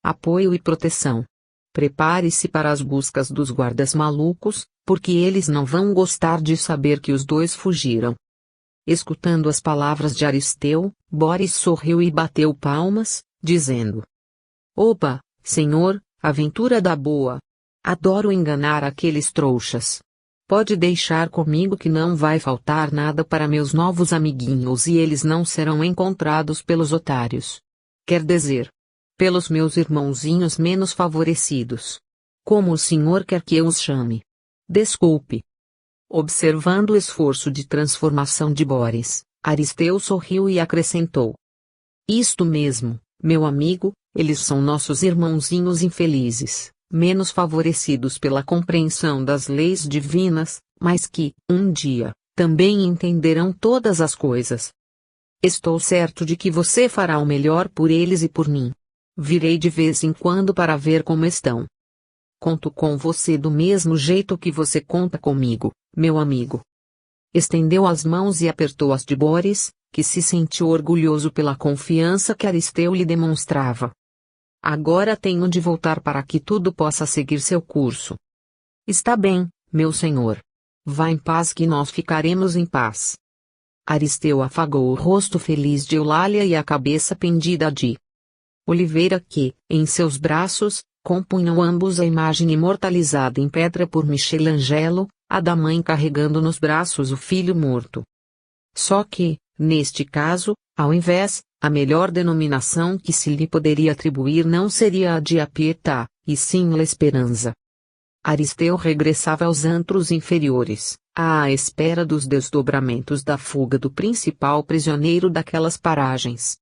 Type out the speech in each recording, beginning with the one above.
apoio e proteção. Prepare-se para as buscas dos guardas malucos, porque eles não vão gostar de saber que os dois fugiram. Escutando as palavras de Aristeu, Boris sorriu e bateu palmas, dizendo: Opa, senhor, aventura da boa. Adoro enganar aqueles trouxas. Pode deixar comigo que não vai faltar nada para meus novos amiguinhos e eles não serão encontrados pelos otários. Quer dizer, pelos meus irmãozinhos menos favorecidos. Como o senhor quer que eu os chame? Desculpe. Observando o esforço de transformação de Boris, Aristeu sorriu e acrescentou: Isto mesmo, meu amigo, eles são nossos irmãozinhos infelizes, menos favorecidos pela compreensão das leis divinas, mas que, um dia, também entenderão todas as coisas. Estou certo de que você fará o melhor por eles e por mim. Virei de vez em quando para ver como estão. Conto com você do mesmo jeito que você conta comigo, meu amigo. Estendeu as mãos e apertou as de Boris, que se sentiu orgulhoso pela confiança que Aristeu lhe demonstrava. Agora tenho de voltar para que tudo possa seguir seu curso. Está bem, meu senhor. Vá em paz que nós ficaremos em paz. Aristeu afagou o rosto feliz de Eulália e a cabeça pendida de Oliveira que, em seus braços, compunham ambos a imagem imortalizada em pedra por Michelangelo, a da mãe carregando nos braços o filho morto. Só que, neste caso, ao invés, a melhor denominação que se lhe poderia atribuir não seria a de a Pietà, e sim La Esperanza. Aristeu regressava aos antros inferiores, à espera dos desdobramentos da fuga do principal prisioneiro daquelas paragens.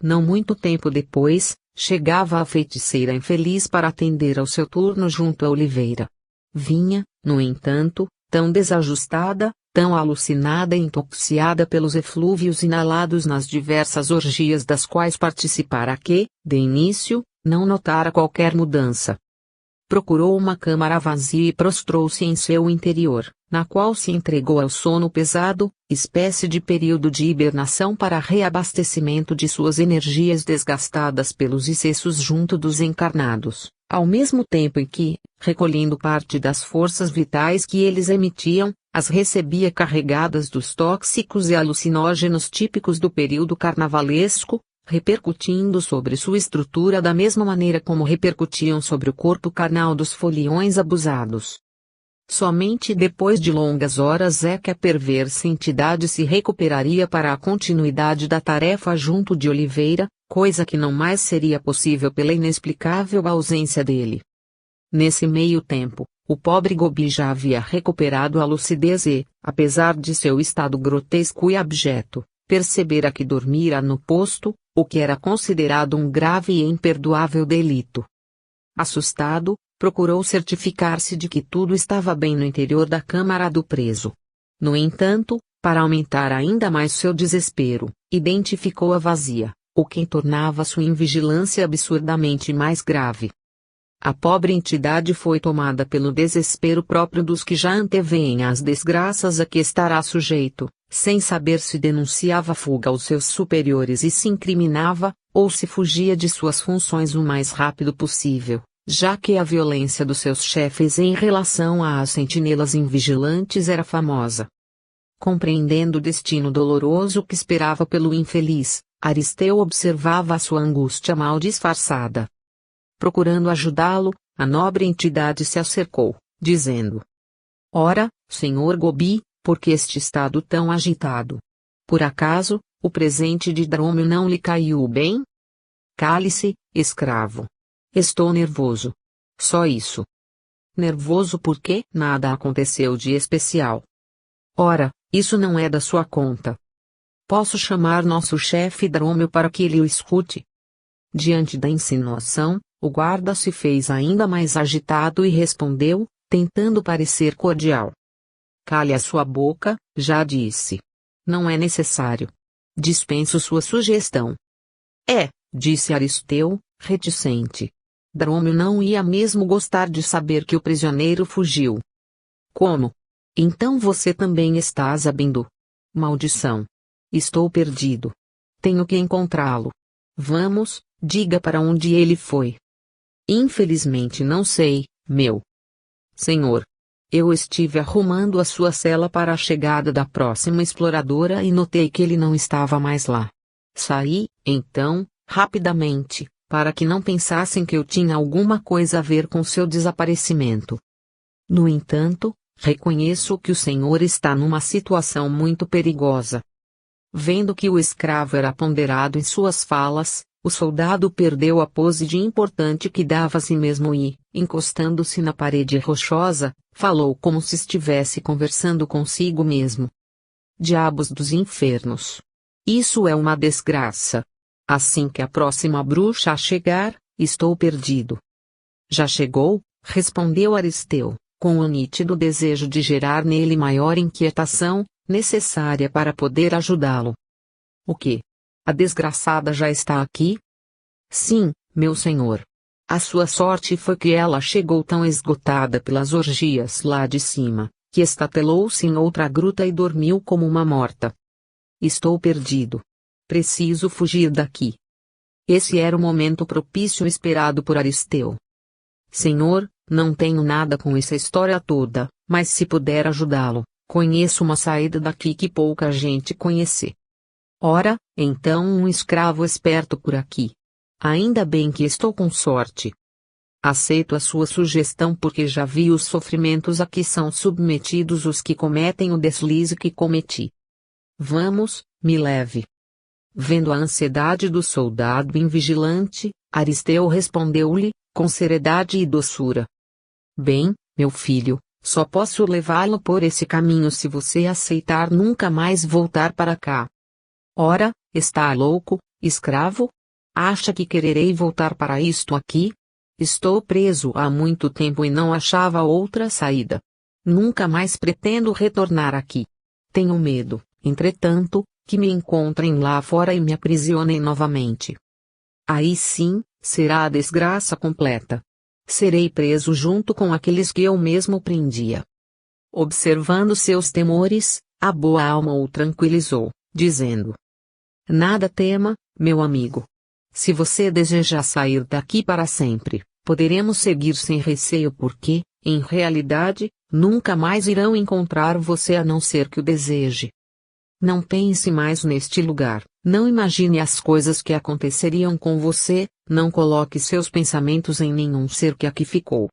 Não muito tempo depois, chegava a feiticeira infeliz para atender ao seu turno junto a Oliveira. Vinha, no entanto, tão desajustada, tão alucinada e intoxicada pelos eflúvios inalados nas diversas orgias das quais participara que, de início, não notara qualquer mudança. Procurou uma câmara vazia e prostrou-se em seu interior, na qual se entregou ao sono pesado, espécie de período de hibernação para reabastecimento de suas energias desgastadas pelos excessos junto dos encarnados, ao mesmo tempo em que, recolhendo parte das forças vitais que eles emitiam, as recebia carregadas dos tóxicos e alucinógenos típicos do período carnavalesco, repercutindo sobre sua estrutura da mesma maneira como repercutiam sobre o corpo carnal dos foliões abusados. Somente depois de longas horas é que a perversa entidade se recuperaria para a continuidade da tarefa junto de Oliveira, coisa que não mais seria possível pela inexplicável ausência dele. Nesse meio tempo, o pobre Gobi já havia recuperado a lucidez e, apesar de seu estado grotesco e abjeto, percebera que dormira no posto, o que era considerado um grave e imperdoável delito. Assustado, procurou certificar-se de que tudo estava bem no interior da câmara do preso. No entanto, para aumentar ainda mais seu desespero, identificou-a vazia, o que tornava sua invigilância absurdamente mais grave. A pobre entidade foi tomada pelo desespero próprio dos que já anteveem as desgraças a que estará sujeito, sem saber se denunciava fuga aos seus superiores e se incriminava, ou se fugia de suas funções o mais rápido possível, já que a violência dos seus chefes em relação às sentinelas invigilantes era famosa. Compreendendo o destino doloroso que esperava pelo infeliz, Aristeu observava a sua angústia mal disfarçada. Procurando ajudá-lo, a nobre entidade se acercou, dizendo: Ora, senhor Gobi, por que este estado tão agitado? Por acaso, o presente de Drômio não lhe caiu bem? Cale-se, escravo. Estou nervoso. Só isso. Nervoso porque nada aconteceu de especial. Ora, isso não é da sua conta. Posso chamar nosso chefe Drômio para que ele o escute? Diante da insinuação, o guarda se fez ainda mais agitado e respondeu, tentando parecer cordial. Cale a sua boca, já disse. Não é necessário. Dispenso sua sugestão. Disse Aristeu, reticente. Drômio não ia mesmo gostar de saber que o prisioneiro fugiu. Como? Então você também está sabendo. Maldição. Estou perdido. Tenho que encontrá-lo. Vamos, Diga para onde ele foi. Infelizmente não sei, meu senhor. Eu estive arrumando a sua cela para a chegada da próxima exploradora e notei que ele não estava mais lá. Saí, então, rapidamente, para que não pensassem que eu tinha alguma coisa a ver com seu desaparecimento. No entanto, reconheço que o senhor está numa situação muito perigosa. Vendo que o escravo era ponderado em suas falas, o soldado perdeu a pose de importante que dava a si mesmo e, encostando-se na parede rochosa, falou como se estivesse conversando consigo mesmo. Diabos dos infernos! Isso é uma desgraça. Assim que a próxima bruxa chegar, estou perdido. Já chegou? Respondeu Aristeu, com o nítido desejo de gerar nele maior inquietação, necessária para poder ajudá-lo. O quê? A desgraçada já está aqui? Sim, meu senhor. A sua sorte foi que ela chegou tão esgotada pelas orgias lá de cima, que estatelou-se em outra gruta e dormiu como uma morta. Estou perdido. Preciso fugir daqui. Esse era o momento propício esperado por Aristeu. Senhor, não tenho nada com essa história toda, mas se puder ajudá-lo, conheço uma saída daqui que pouca gente conhece. Ora, então um escravo esperto por aqui. Ainda bem que estou com sorte. Aceito a sua sugestão porque já vi os sofrimentos a que são submetidos os que cometem o deslize que cometi. Vamos, me leve. Vendo a ansiedade do soldado invigilante, Aristeu respondeu-lhe, com seriedade e doçura. Bem, meu filho, só posso levá-lo por esse caminho se você aceitar nunca mais voltar para cá. Ora, está louco, escravo? Acha que quererei voltar para isto aqui? Estou preso há muito tempo e não achava outra saída. Nunca mais pretendo retornar aqui. Tenho medo, entretanto, que me encontrem lá fora e me aprisionem novamente. Aí sim, será a desgraça completa. Serei preso junto com aqueles que eu mesmo prendia. Observando seus temores, a boa alma o tranquilizou, dizendo: Nada tema, meu amigo. Se você deseja sair daqui para sempre, poderemos seguir sem receio porque, em realidade, nunca mais irão encontrar você a não ser que o deseje. Não pense mais neste lugar, não imagine as coisas que aconteceriam com você, não coloque seus pensamentos em nenhum ser que aqui ficou.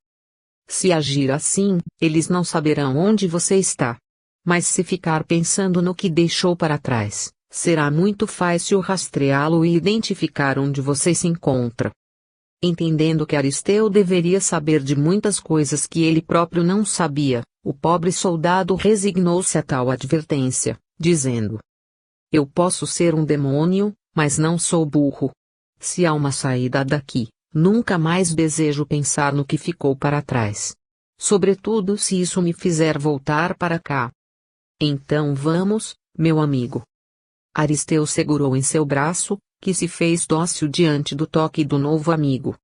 Se agir assim, eles não saberão onde você está. Mas se ficar pensando no que deixou para trás, será muito fácil rastreá-lo e identificar onde você se encontra. Entendendo que Aristeu deveria saber de muitas coisas que ele próprio não sabia, o pobre soldado resignou-se a tal advertência, dizendo: Eu posso ser um demônio, mas não sou burro. Se há uma saída daqui, nunca mais desejo pensar no que ficou para trás. Sobretudo se isso me fizer voltar para cá. Então vamos, meu amigo. Aristeu segurou em seu braço, que se fez dócil diante do toque do novo amigo.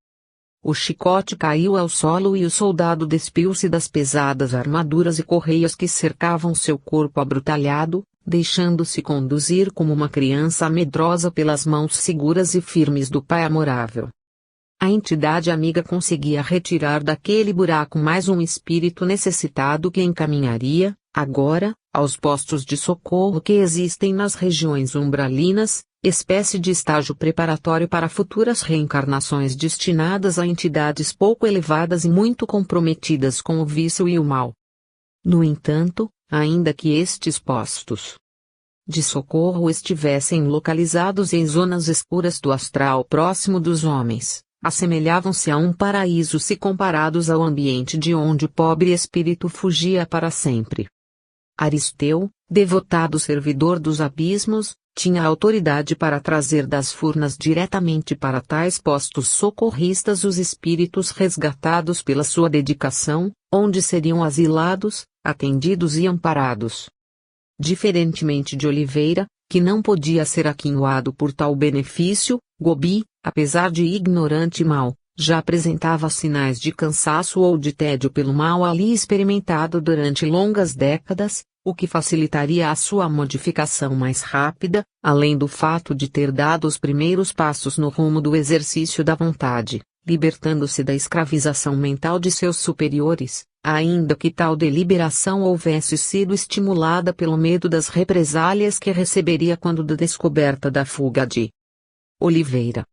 O chicote caiu ao solo e o soldado despiu-se das pesadas armaduras e correias que cercavam seu corpo abrutalhado, deixando-se conduzir como uma criança medrosa pelas mãos seguras e firmes do pai amorável. A entidade amiga conseguia retirar daquele buraco mais um espírito necessitado que encaminharia, agora, aos postos de socorro que existem nas regiões umbralinas, espécie de estágio preparatório para futuras reencarnações destinadas a entidades pouco elevadas e muito comprometidas com o vício e o mal. No entanto, ainda que estes postos de socorro estivessem localizados em zonas escuras do astral próximo dos homens, assemelhavam-se a um paraíso se comparados ao ambiente de onde o pobre espírito fugia para sempre. Aristeu, devotado servidor dos abismos, tinha autoridade para trazer das furnas diretamente para tais postos socorristas os espíritos resgatados pela sua dedicação, onde seriam asilados, atendidos e amparados. Diferentemente de Oliveira, que não podia ser aquinhoado por tal benefício, Gobi, apesar de ignorante e mau, já apresentava sinais de cansaço ou de tédio pelo mal ali experimentado durante longas décadas, o que facilitaria a sua modificação mais rápida, além do fato de ter dado os primeiros passos no rumo do exercício da vontade, libertando-se da escravização mental de seus superiores, ainda que tal deliberação houvesse sido estimulada pelo medo das represálias que receberia quando da descoberta da fuga de Oliveira.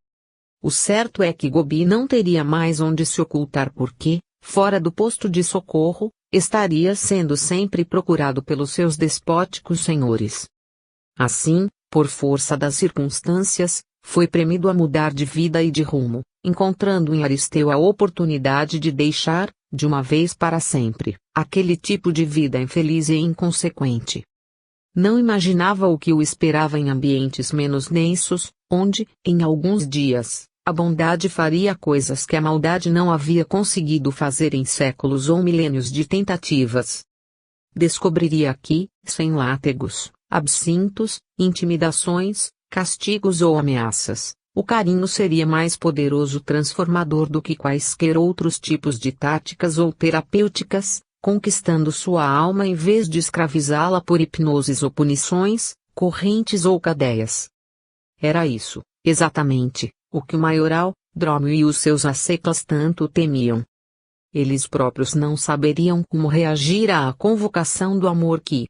O certo é que Gobi não teria mais onde se ocultar porque, fora do posto de socorro, estaria sendo sempre procurado pelos seus despóticos senhores. Assim, por força das circunstâncias, foi premido a mudar de vida e de rumo, encontrando em Aristeu a oportunidade de deixar, de uma vez para sempre, aquele tipo de vida infeliz e inconsequente. Não imaginava o que o esperava em ambientes menos densos, onde, em alguns dias, a bondade faria coisas que a maldade não havia conseguido fazer em séculos ou milênios de tentativas. Descobriria aqui, sem látegos, absintos, intimidações, castigos ou ameaças, o carinho seria mais poderoso transformador do que quaisquer outros tipos de táticas ou terapêuticas, conquistando sua alma em vez de escravizá-la por hipnoses ou punições, correntes ou cadeias. Era isso, exatamente, o que o maioral, Dromio e os seus asseclas tanto temiam. Eles próprios não saberiam como reagir à convocação do amor que,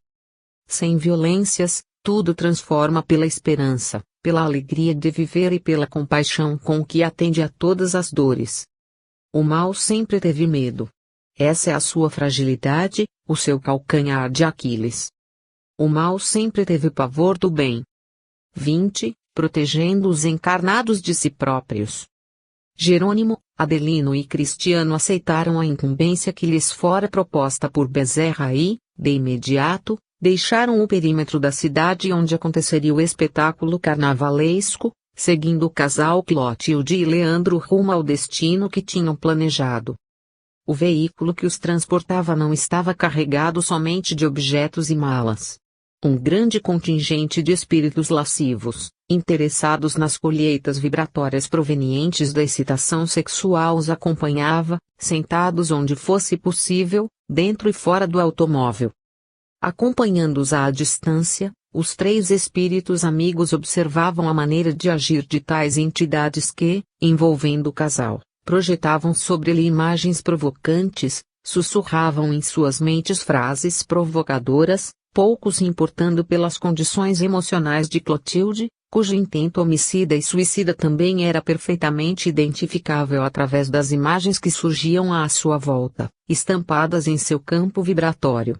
sem violências, tudo transforma pela esperança, pela alegria de viver e pela compaixão com que atende a todas as dores. O mal sempre teve medo. Essa é a sua fragilidade, o seu calcanhar de Aquiles. O mal sempre teve pavor do bem. 20. Protegendo os encarnados de si próprios. Jerônimo, Adelino e Cristiano aceitaram a incumbência que lhes fora proposta por Bezerra e, de imediato, deixaram o perímetro da cidade onde aconteceria o espetáculo carnavalesco, seguindo o casal Clotilde e Leandro rumo ao destino que tinham planejado. O veículo que os transportava não estava carregado somente de objetos e malas. Um grande contingente de espíritos lascivos, interessados nas colheitas vibratórias provenientes da excitação sexual os acompanhava, sentados onde fosse possível, dentro e fora do automóvel. Acompanhando-os à distância, os três espíritos amigos observavam a maneira de agir de tais entidades que, envolvendo o casal, projetavam sobre ele imagens provocantes, sussurravam em suas mentes frases provocadoras, pouco se importando pelas condições emocionais de Clotilde, cujo intento homicida e suicida também era perfeitamente identificável através das imagens que surgiam à sua volta, estampadas em seu campo vibratório.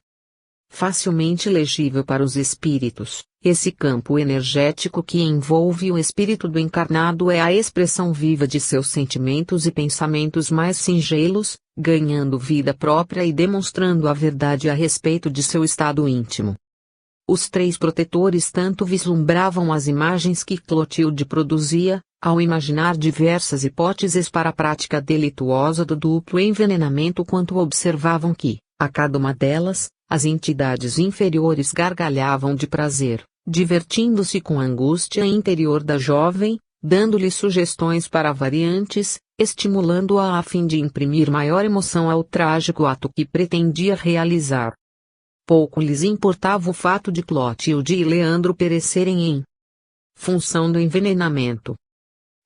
Facilmente legível para os espíritos, esse campo energético que envolve o espírito do encarnado é a expressão viva de seus sentimentos e pensamentos mais singelos, ganhando vida própria e demonstrando a verdade a respeito de seu estado íntimo. Os três protetores tanto vislumbravam as imagens que Clotilde produzia, ao imaginar diversas hipóteses para a prática delituosa do duplo envenenamento, quanto observavam que, a cada uma delas, as entidades inferiores gargalhavam de prazer, divertindo-se com a angústia interior da jovem, dando-lhe sugestões para variantes, estimulando-a a fim de imprimir maior emoção ao trágico ato que pretendia realizar. Pouco lhes importava o fato de Clotilde e Leandro perecerem em função do envenenamento.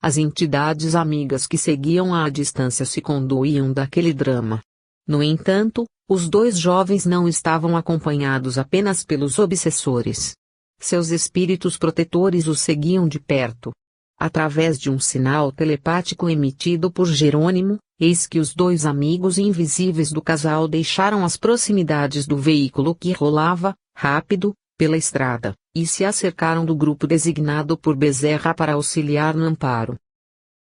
As entidades amigas que seguiam à distância se condoíam daquele drama. No entanto, os dois jovens não estavam acompanhados apenas pelos obsessores. Seus espíritos protetores os seguiam de perto. Através de um sinal telepático emitido por Jerônimo, eis que os dois amigos invisíveis do casal deixaram as proximidades do veículo que rolava, rápido, pela estrada, e se acercaram do grupo designado por Bezerra para auxiliar no amparo.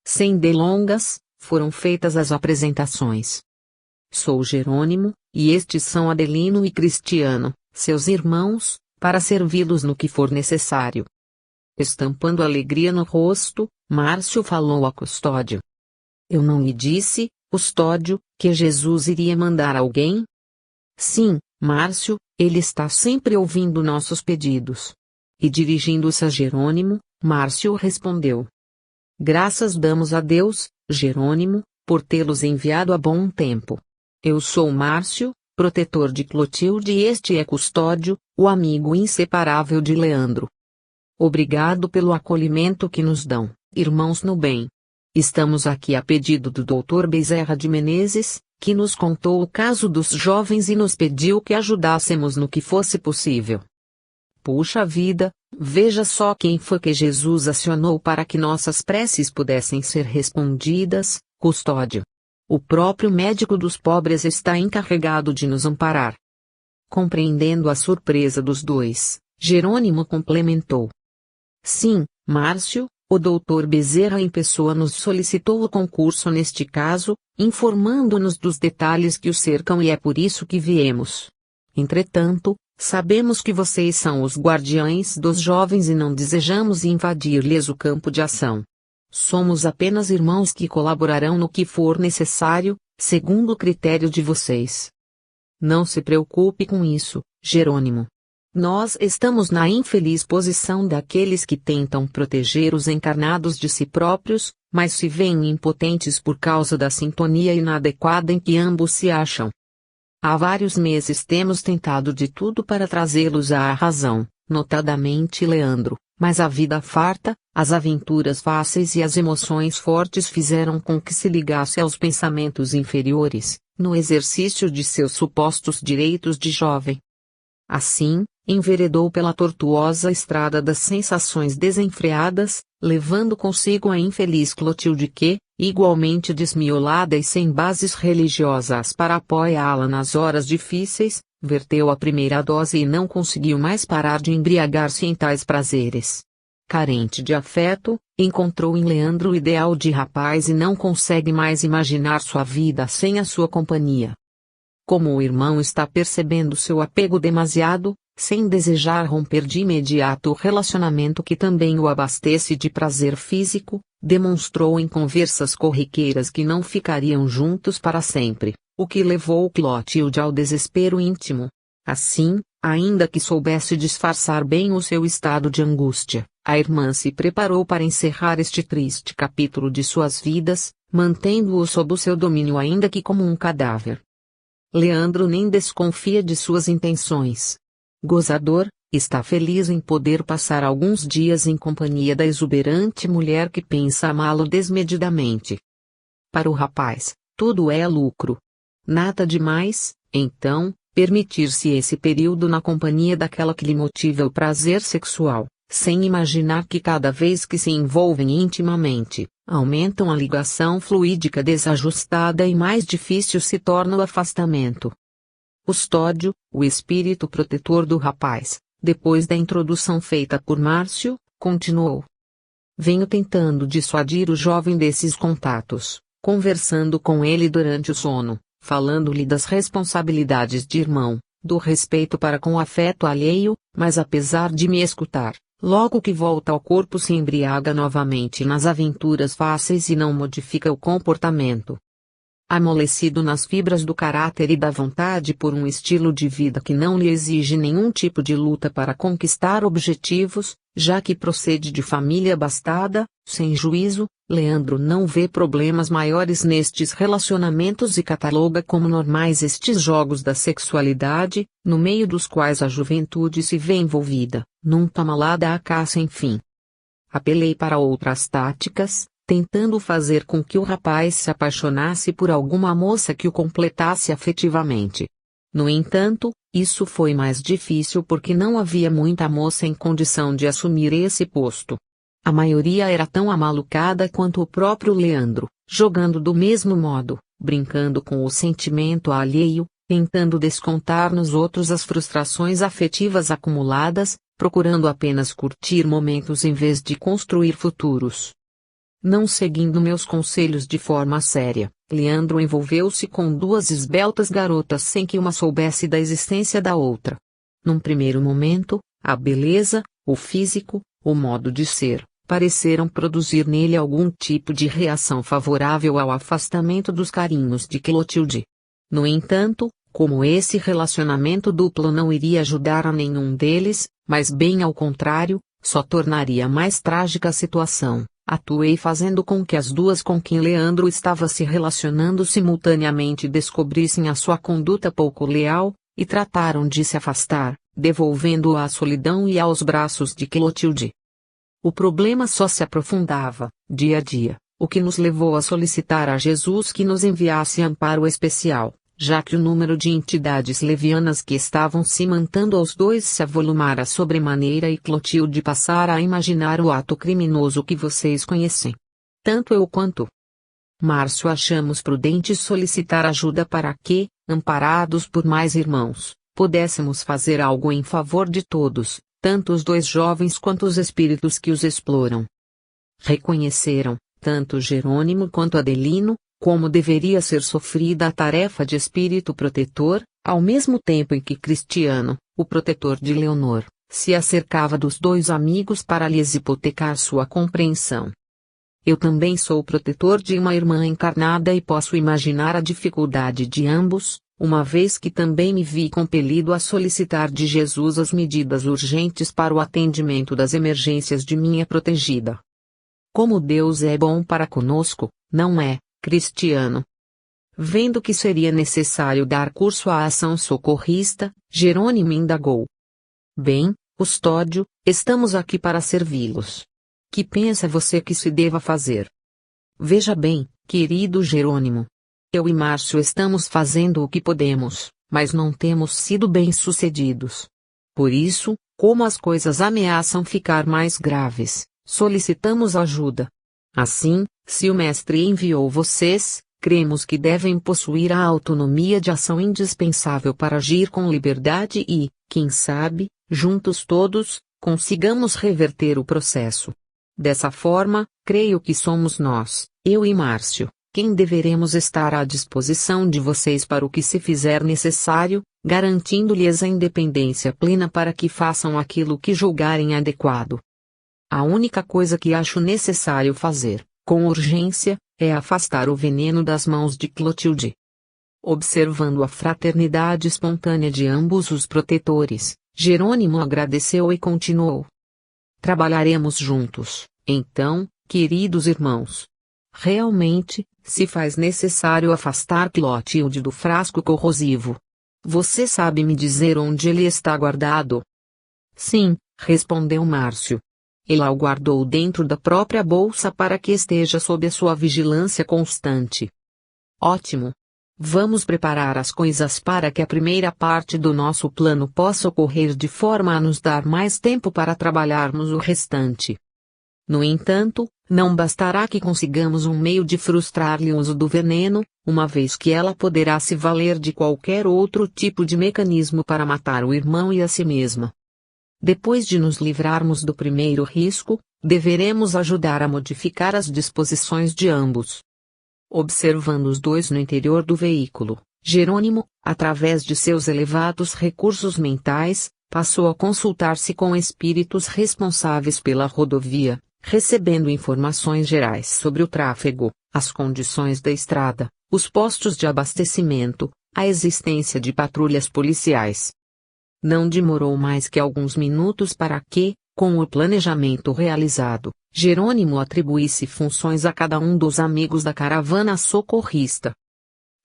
Sem delongas, foram feitas as apresentações. Sou Jerônimo, e estes são Adelino e Cristiano, seus irmãos, para servi-los no que for necessário. Estampando alegria no rosto, Márcio falou a Custódio. Eu não lhe disse, Custódio, que Jesus iria mandar alguém? Sim, Márcio, ele está sempre ouvindo nossos pedidos. E dirigindo-se a Jerônimo, Márcio respondeu. Graças damos a Deus, Jerônimo, por tê-los enviado a bom tempo. Eu sou Márcio, protetor de Clotilde, e este é Custódio, o amigo inseparável de Leandro. Obrigado pelo acolhimento que nos dão, irmãos no bem. Estamos aqui a pedido do Dr. Bezerra de Menezes, que nos contou o caso dos jovens e nos pediu que ajudássemos no que fosse possível. Puxa vida, veja só quem foi que Jesus acionou para que nossas preces pudessem ser respondidas, Custódio. O próprio médico dos pobres está encarregado de nos amparar. Compreendendo a surpresa dos dois, Jerônimo complementou. Sim, Márcio, o Dr. Bezerra em pessoa nos solicitou o concurso neste caso, informando-nos dos detalhes que o cercam, e é por isso que viemos. Entretanto, sabemos que vocês são os guardiães dos jovens e não desejamos invadir-lhes o campo de ação. Somos apenas irmãos que colaborarão no que for necessário, segundo o critério de vocês. Não se preocupe com isso, Jerônimo. Nós estamos na infeliz posição daqueles que tentam proteger os encarnados de si próprios, mas se veem impotentes por causa da sintonia inadequada em que ambos se acham. Há vários meses temos tentado de tudo para trazê-los à razão, notadamente Leandro, mas a vida farta, as aventuras fáceis e as emoções fortes fizeram com que se ligasse aos pensamentos inferiores, no exercício de seus supostos direitos de jovem. Assim, enveredou pela tortuosa estrada das sensações desenfreadas, levando consigo a infeliz Clotilde que, igualmente desmiolada e sem bases religiosas para apoiá-la nas horas difíceis, verteu a primeira dose e não conseguiu mais parar de embriagar-se em tais prazeres. Carente de afeto, encontrou em Leandro o ideal de rapaz e não consegue mais imaginar sua vida sem a sua companhia. Como o irmão está percebendo seu apego demasiado, sem desejar romper de imediato o relacionamento que também o abastece de prazer físico, demonstrou em conversas corriqueiras que não ficariam juntos para sempre, o que levou Clotilde ao desespero íntimo. Assim, ainda que soubesse disfarçar bem o seu estado de angústia, a irmã se preparou para encerrar este triste capítulo de suas vidas, mantendo-o sob o seu domínio ainda que como um cadáver. Leandro nem desconfia de suas intenções. Gozador, está feliz em poder passar alguns dias em companhia da exuberante mulher que pensa amá-lo desmedidamente. Para o rapaz, tudo é lucro. Nada demais, então, permitir-se esse período na companhia daquela que lhe motiva o prazer sexual, sem imaginar que cada vez que se envolvem intimamente, aumentam a ligação fluídica desajustada e mais difícil se torna o afastamento. Custódio, o espírito protetor do rapaz, depois da introdução feita por Márcio, continuou. Venho tentando dissuadir o jovem desses contatos, conversando com ele durante o sono, falando-lhe das responsabilidades de irmão, do respeito para com o afeto alheio, mas apesar de me escutar, logo que volta ao corpo se embriaga novamente nas aventuras fáceis e não modifica o comportamento. Amolecido nas fibras do caráter e da vontade por um estilo de vida que não lhe exige nenhum tipo de luta para conquistar objetivos, já que procede de família abastada, sem juízo, Leandro não vê problemas maiores nestes relacionamentos e cataloga como normais estes jogos da sexualidade, no meio dos quais a juventude se vê envolvida, num tamalada à caça sem fim. Apelei para outras táticas, tentando fazer com que o rapaz se apaixonasse por alguma moça que o completasse afetivamente. No entanto, isso foi mais difícil porque não havia muita moça em condição de assumir esse posto. A maioria era tão amalucada quanto o próprio Leandro, jogando do mesmo modo, brincando com o sentimento alheio, tentando descontar nos outros as frustrações afetivas acumuladas, procurando apenas curtir momentos em vez de construir futuros. Não seguindo meus conselhos de forma séria, Leandro envolveu-se com duas esbeltas garotas sem que uma soubesse da existência da outra. Num primeiro momento, a beleza, o físico, o modo de ser, pareceram produzir nele algum tipo de reação favorável ao afastamento dos carinhos de Clotilde. No entanto, como esse relacionamento duplo não iria ajudar a nenhum deles, mas bem ao contrário, só tornaria mais trágica a situação. Atuei fazendo com que as duas com quem Leandro estava se relacionando simultaneamente descobrissem a sua conduta pouco leal, e trataram de se afastar, devolvendo-o à solidão e aos braços de Clotilde. O problema só se aprofundava, dia a dia, o que nos levou a solicitar a Jesus que nos enviasse amparo especial, já que o número de entidades levianas que estavam se mantendo aos dois se avolumara sobremaneira e Clotilde passara a imaginar o ato criminoso que vocês conhecem. Tanto eu quanto Márcio achamos prudente solicitar ajuda para que, amparados por mais irmãos, pudéssemos fazer algo em favor de todos, tanto os dois jovens quanto os espíritos que os exploram. Reconheceram, tanto Jerônimo quanto Adelino, como deveria ser sofrida a tarefa de espírito protetor, ao mesmo tempo em que Cristiano, o protetor de Leonor, se acercava dos dois amigos para lhes hipotecar sua compreensão. Eu também sou protetor de uma irmã encarnada e posso imaginar a dificuldade de ambos, uma vez que também me vi compelido a solicitar de Jesus as medidas urgentes para o atendimento das emergências de minha protegida. Como Deus é bom para conosco, não é, Cristiano? Vendo que seria necessário dar curso à ação socorrista, Jerônimo indagou. Bem, Custódio, estamos aqui para servi-los. Que pensa você que se deva fazer? Veja bem, querido Jerônimo. Eu e Márcio estamos fazendo o que podemos, mas não temos sido bem-sucedidos. Por isso, como as coisas ameaçam ficar mais graves, solicitamos ajuda. Assim, se o Mestre enviou vocês, cremos que devem possuir a autonomia de ação indispensável para agir com liberdade e, quem sabe, juntos todos, consigamos reverter o processo. Dessa forma, creio que somos nós, eu e Márcio, quem deveremos estar à disposição de vocês para o que se fizer necessário, garantindo-lhes a independência plena para que façam aquilo que julgarem adequado. A única coisa que acho necessário fazer, com urgência, é afastar o veneno das mãos de Clotilde. Observando a fraternidade espontânea de ambos os protetores, Jerônimo agradeceu e continuou. Trabalharemos juntos, então, queridos irmãos. Realmente, se faz necessário afastar Clotilde do frasco corrosivo. Você sabe me dizer onde ele está guardado? Sim, respondeu Márcio. Ela o guardou dentro da própria bolsa para que esteja sob a sua vigilância constante. Ótimo! Vamos preparar as coisas para que a primeira parte do nosso plano possa ocorrer de forma a nos dar mais tempo para trabalharmos o restante. No entanto, não bastará que consigamos um meio de frustrar-lhe o uso do veneno, uma vez que ela poderá se valer de qualquer outro tipo de mecanismo para matar o irmão e a si mesma. Depois de nos livrarmos do primeiro risco, deveremos ajudar a modificar as disposições de ambos. Observando os dois no interior do veículo, Jerônimo, através de seus elevados recursos mentais, passou a consultar-se com espíritos responsáveis pela rodovia, recebendo informações gerais sobre o tráfego, as condições da estrada, os postos de abastecimento, a existência de patrulhas policiais. Não demorou mais que alguns minutos para que, com o planejamento realizado, Jerônimo atribuísse funções a cada um dos amigos da caravana socorrista.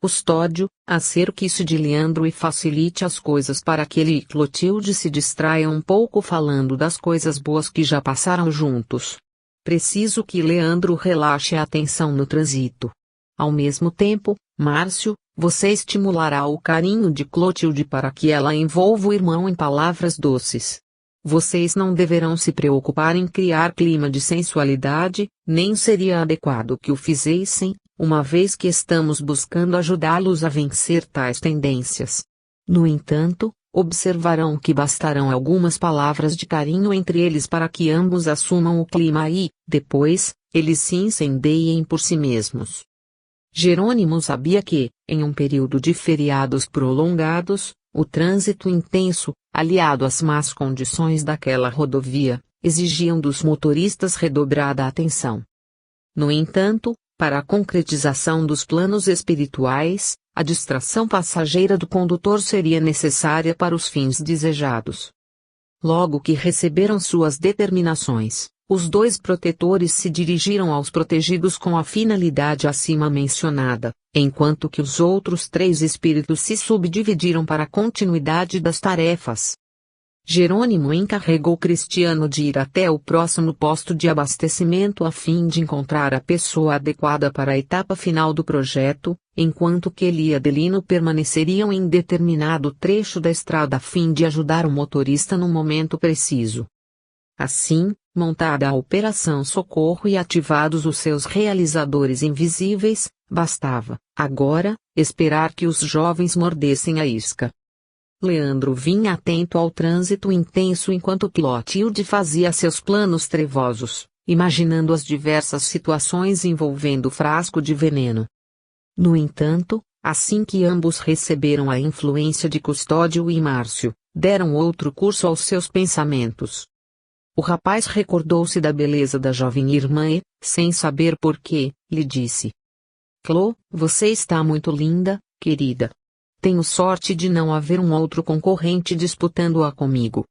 Custódio, acerque-se de Leandro e facilite as coisas para que ele e Clotilde se distraiam um pouco falando das coisas boas que já passaram juntos. Preciso que Leandro relaxe a atenção no trânsito. Ao mesmo tempo, Márcio, você estimulará o carinho de Clotilde para que ela envolva o irmão em palavras doces. Vocês não deverão se preocupar em criar clima de sensualidade, nem seria adequado que o fizessem, uma vez que estamos buscando ajudá-los a vencer tais tendências. No entanto, observarão que bastarão algumas palavras de carinho entre eles para que ambos assumam o clima e, depois, eles se incendeiem por si mesmos. Jerônimo sabia que, em um período de feriados prolongados, o trânsito intenso, aliado às más condições daquela rodovia, exigiam dos motoristas redobrada atenção. No entanto, para a concretização dos planos espirituais, a distração passageira do condutor seria necessária para os fins desejados. Logo que receberam suas determinações, os dois protetores se dirigiram aos protegidos com a finalidade acima mencionada, enquanto que os outros 3 espíritos se subdividiram para a continuidade das tarefas. Jerônimo encarregou Cristiano de ir até o próximo posto de abastecimento a fim de encontrar a pessoa adequada para a etapa final do projeto, enquanto que ele e Adelino permaneceriam em determinado trecho da estrada a fim de ajudar o motorista no momento preciso. Assim, montada a Operação Socorro e ativados os seus realizadores invisíveis, bastava, agora, esperar que os jovens mordessem a isca. Leandro vinha atento ao trânsito intenso enquanto Clotilde fazia seus planos trevosos, imaginando as diversas situações envolvendo o frasco de veneno. No entanto, assim que ambos receberam a influência de Custódio e Márcio, deram outro curso aos seus pensamentos. O rapaz recordou-se da beleza da jovem irmã e, sem saber porquê, lhe disse: Clô, você está muito linda, querida. Tenho sorte de não haver um outro concorrente disputando-a comigo.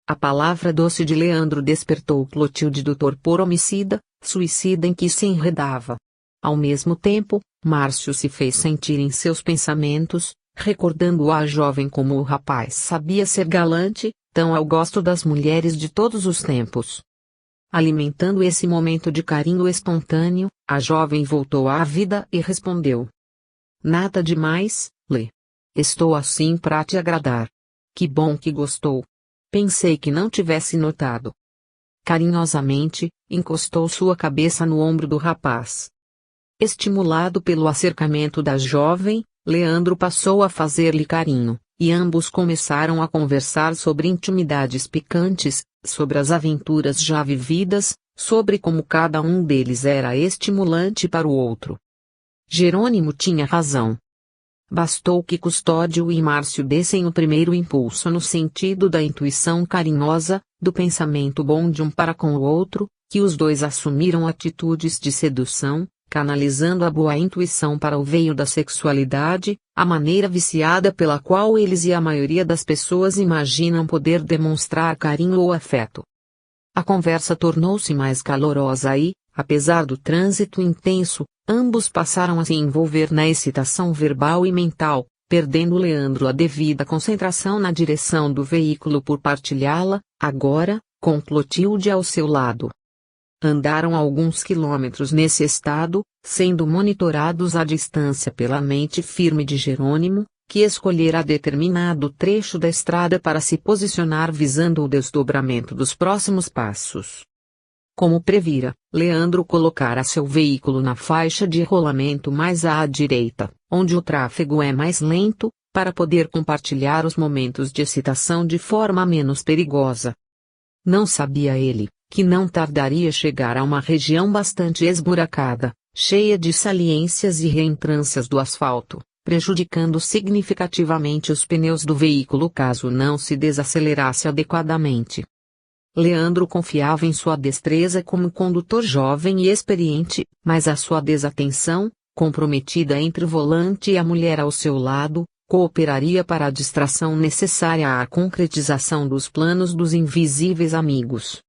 A palavra doce de Leandro despertou Clotilde do torpor homicida, suicida em que se enredava. Ao mesmo tempo, Márcio se fez sentir em seus pensamentos, recordando à jovem como o rapaz sabia ser galante, tão ao gosto das mulheres de todos os tempos. Alimentando esse momento de carinho espontâneo, a jovem voltou à vida e respondeu: Nada demais, Lê. Estou assim para te agradar. Que bom que gostou. Pensei que não tivesse notado. Carinhosamente, encostou sua cabeça no ombro do rapaz. Estimulado pelo acercamento da jovem, Leandro passou a fazer-lhe carinho, e ambos começaram a conversar sobre intimidades picantes, sobre as aventuras já vividas, sobre como cada um deles era estimulante para o outro. Jerônimo tinha razão. Bastou que Custódio e Márcio dessem o primeiro impulso no sentido da intuição carinhosa, do pensamento bom de um para com o outro, que os dois assumiram atitudes de sedução, canalizando a boa intuição para o veio da sexualidade, a maneira viciada pela qual eles e a maioria das pessoas imaginam poder demonstrar carinho ou afeto. A conversa tornou-se mais calorosa e, apesar do trânsito intenso, ambos passaram a se envolver na excitação verbal e mental, perdendo Leandro a devida concentração na direção do veículo por partilhá-la, agora, com Clotilde ao seu lado. Andaram alguns quilômetros nesse estado, sendo monitorados à distância pela mente firme de Jerônimo, que escolhera determinado trecho da estrada para se posicionar visando o desdobramento dos próximos passos. Como previra, Leandro colocara seu veículo na faixa de rolamento mais à direita, onde o tráfego é mais lento, para poder compartilhar os momentos de excitação de forma menos perigosa. Não sabia ele, que não tardaria a chegar a uma região bastante esburacada, cheia de saliências e reentrâncias do asfalto, prejudicando significativamente os pneus do veículo caso não se desacelerasse adequadamente. Leandro confiava em sua destreza como condutor jovem e experiente, mas a sua desatenção, comprometida entre o volante e a mulher ao seu lado, cooperaria para a distração necessária à concretização dos planos dos invisíveis amigos.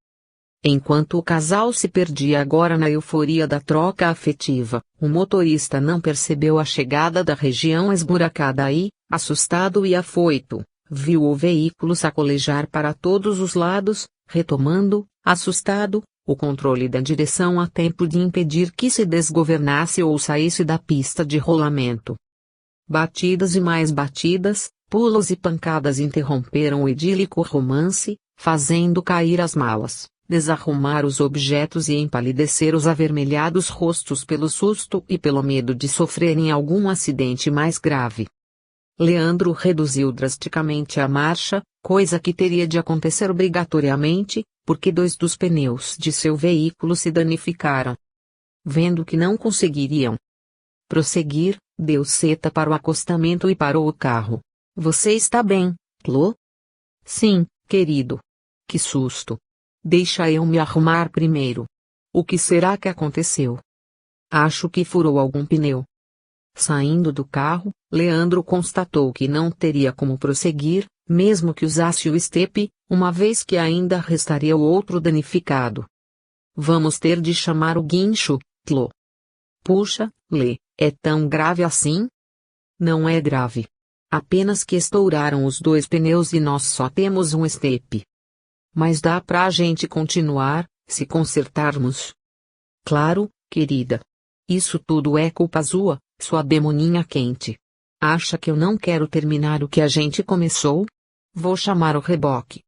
Enquanto o casal se perdia agora na euforia da troca afetiva, o motorista não percebeu a chegada da região esburacada e, assustado e afoito, viu o veículo sacolejar para todos os lados, retomando, assustado, o controle da direção a tempo de impedir que se desgovernasse ou saísse da pista de rolamento. Batidas e mais batidas, pulos e pancadas interromperam o idílico romance, fazendo cair as malas, desarrumar os objetos e empalidecer os avermelhados rostos pelo susto e pelo medo de sofrerem algum acidente mais grave. Leandro reduziu drasticamente a marcha, coisa que teria de acontecer obrigatoriamente, porque 2 dos pneus de seu veículo se danificaram. Vendo que não conseguiriam prosseguir, deu seta para o acostamento e parou o carro. Você está bem, Clô? Sim, querido. Que susto. Deixa eu me arrumar primeiro. O que será que aconteceu? Acho que furou algum pneu. Saindo do carro, Leandro constatou que não teria como prosseguir, mesmo que usasse o estepe, uma vez que ainda restaria o outro danificado. Vamos ter de chamar o guincho, Tlo. Puxa, Lê, é tão grave assim? Não é grave. Apenas que estouraram os dois pneus e nós só temos um estepe. Mas dá pra gente continuar, se consertarmos. Claro, querida. Isso tudo é culpa sua demoninha quente. Acha que eu não quero terminar o que a gente começou? Vou chamar o reboque.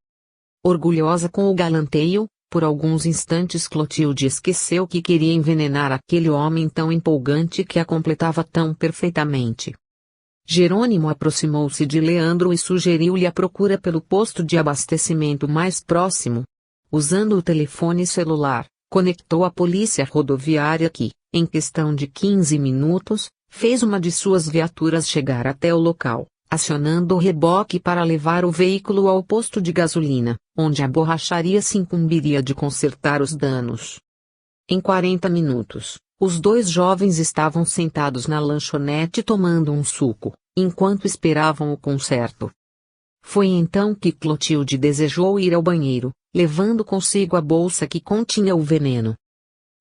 Orgulhosa com o galanteio, por alguns instantes Clotilde esqueceu que queria envenenar aquele homem tão empolgante que a completava tão perfeitamente. Jerônimo aproximou-se de Leandro e sugeriu-lhe a procura pelo posto de abastecimento mais próximo. Usando o telefone celular, conectou a polícia rodoviária que, em questão de 15 minutos, fez uma de suas viaturas chegar até o local, acionando o reboque para levar o veículo ao posto de gasolina, onde a borracharia se incumbiria de consertar os danos. Em 40 minutos, os dois jovens estavam sentados na lanchonete tomando um suco, enquanto esperavam o conserto. Foi então que Clotilde desejou ir ao banheiro, levando consigo a bolsa que continha o veneno.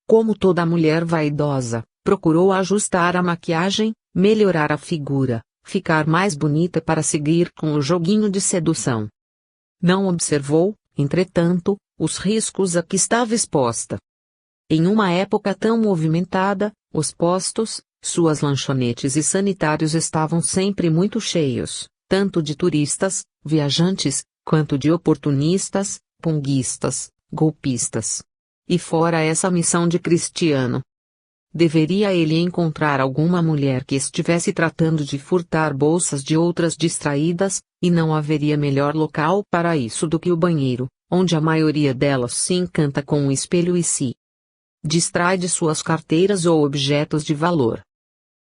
Como toda mulher vaidosa, procurou ajustar a maquiagem, melhorar a figura, ficar mais bonita para seguir com o joguinho de sedução. Não observou, entretanto, os riscos a que estava exposta. Em uma época tão movimentada, os postos, suas lanchonetes e sanitários estavam sempre muito cheios, tanto de turistas, viajantes, quanto de oportunistas, punguistas, golpistas. E fora essa missão de Cristiano. Deveria ele encontrar alguma mulher que estivesse tratando de furtar bolsas de outras distraídas, e não haveria melhor local para isso do que o banheiro, onde a maioria delas se encanta com o espelho e se distrai de suas carteiras ou objetos de valor.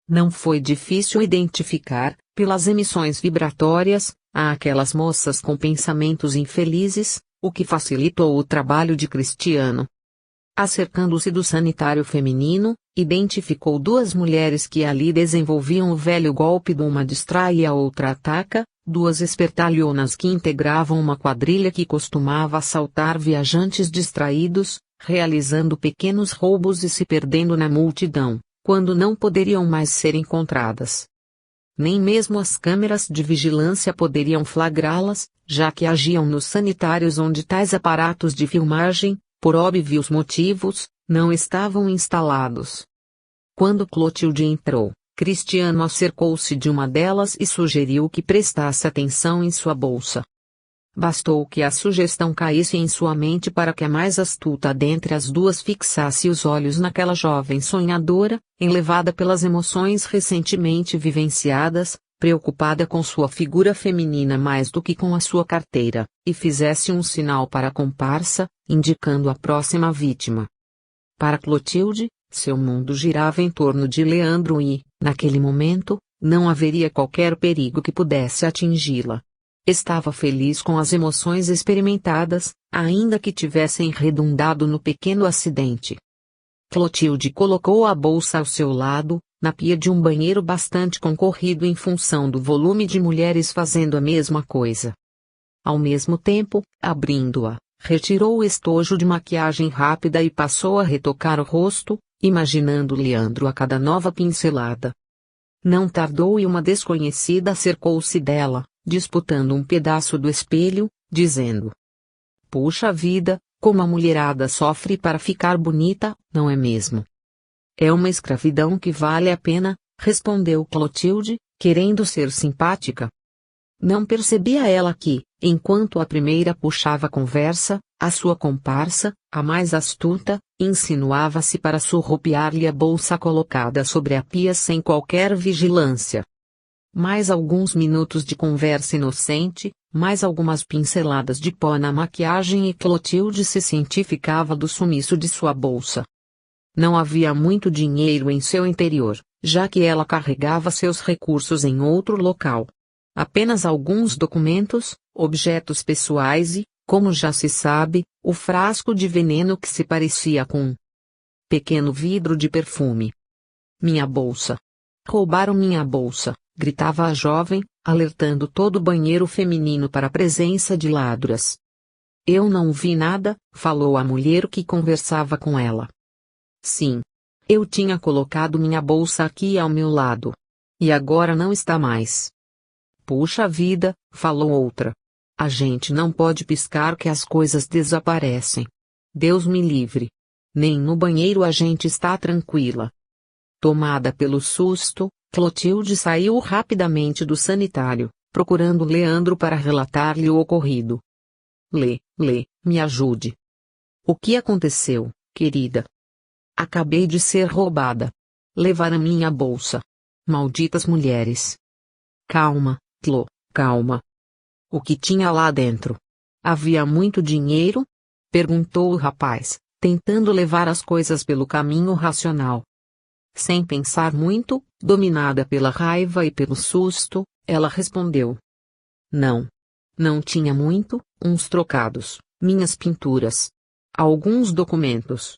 Não foi difícil identificar, pelas emissões vibratórias, aquelas moças com pensamentos infelizes, o que facilitou o trabalho de Cristiano. Acercando-se do sanitário feminino, identificou duas mulheres que ali desenvolviam o velho golpe de uma distrai e a outra ataca, duas espertalhonas que integravam uma quadrilha que costumava assaltar viajantes distraídos, realizando pequenos roubos e se perdendo na multidão, quando não poderiam mais ser encontradas. Nem mesmo as câmeras de vigilância poderiam flagrá-las, já que agiam nos sanitários onde tais aparatos de filmagem, por óbvios motivos, não estavam instalados. Quando Clotilde entrou, Cristiano acercou-se de uma delas e sugeriu que prestasse atenção em sua bolsa. Bastou que a sugestão caísse em sua mente para que a mais astuta dentre as duas fixasse os olhos naquela jovem sonhadora, enlevada pelas emoções recentemente vivenciadas, preocupada com sua figura feminina mais do que com a sua carteira, e fizesse um sinal para a comparsa, indicando a próxima vítima. Para Clotilde, seu mundo girava em torno de Leandro e, naquele momento, não haveria qualquer perigo que pudesse atingi-la. Estava feliz com as emoções experimentadas, ainda que tivessem redundado no pequeno acidente. Clotilde colocou a bolsa ao seu lado, na pia de um banheiro bastante concorrido em função do volume de mulheres fazendo a mesma coisa. Ao mesmo tempo, abrindo-a, retirou o estojo de maquiagem rápida e passou a retocar o rosto, imaginando Leandro a cada nova pincelada. Não tardou e uma desconhecida acercou-se dela, disputando um pedaço do espelho, dizendo: "Puxa vida, como a mulherada sofre para ficar bonita, não é mesmo?" "É uma escravidão que vale a pena", respondeu Clotilde, querendo ser simpática. Não percebia ela que, enquanto a primeira puxava a conversa, a sua comparsa, a mais astuta, insinuava-se para surrupiar-lhe a bolsa colocada sobre a pia sem qualquer vigilância. Mais alguns minutos de conversa inocente, mais algumas pinceladas de pó na maquiagem e Clotilde se cientificava do sumiço de sua bolsa. Não havia muito dinheiro em seu interior, já que ela carregava seus recursos em outro local. Apenas alguns documentos, objetos pessoais e, como já se sabe, o frasco de veneno que se parecia com um pequeno vidro de perfume. "Minha bolsa. Roubaram minha bolsa", gritava a jovem, alertando todo o banheiro feminino para a presença de ladras. Eu não vi nada, falou a mulher que conversava com ela. Sim. Eu tinha colocado minha bolsa aqui ao meu lado. E agora não está mais. Puxa vida, falou outra. A gente não pode piscar que as coisas desaparecem. Deus me livre. Nem no banheiro a gente está tranquila. Tomada pelo susto, Clotilde saiu rapidamente do sanitário, procurando Leandro para relatar-lhe o ocorrido. Lê, me ajude. O que aconteceu, querida? Acabei de ser roubada. Levaram minha bolsa. Malditas mulheres. Calma, Clo, calma. O que tinha lá dentro? Havia muito dinheiro? Perguntou o rapaz, tentando levar as coisas pelo caminho racional. Sem pensar muito, dominada pela raiva e pelo susto, ela respondeu. Não. Não tinha muito, uns trocados, minhas pinturas. Alguns documentos.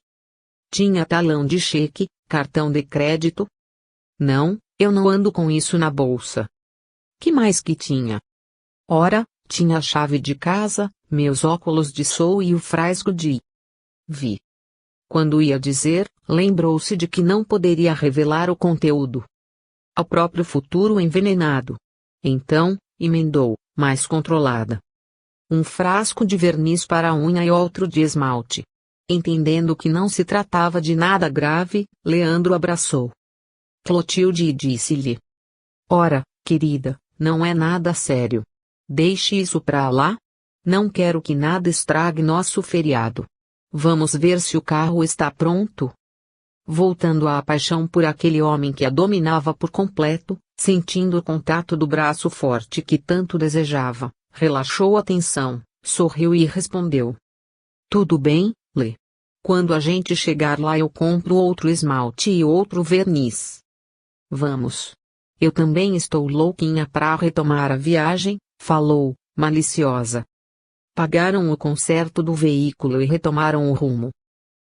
Tinha talão de cheque, cartão de crédito? Não, eu não ando com isso na bolsa. Que mais que tinha? Ora, tinha a chave de casa, meus óculos de sol e o frasco de vi. Quando ia dizer, lembrou-se de que não poderia revelar o conteúdo ao próprio futuro envenenado. Então, emendou, mais controlada. Um frasco de verniz para a unha e outro de esmalte. Entendendo que não se tratava de nada grave, Leandro abraçou Clotilde e disse-lhe. Ora, querida, não é nada sério. Deixe isso pra lá. Não quero que nada estrague nosso feriado. Vamos ver se o carro está pronto. Voltando à paixão por aquele homem que a dominava por completo, sentindo o contato do braço forte que tanto desejava, relaxou a tensão, sorriu e respondeu. Tudo bem, Lê. Quando a gente chegar lá eu compro outro esmalte e outro verniz. Vamos. Eu também estou louquinha para retomar a viagem, falou, maliciosa. Pagaram o conserto do veículo e retomaram o rumo.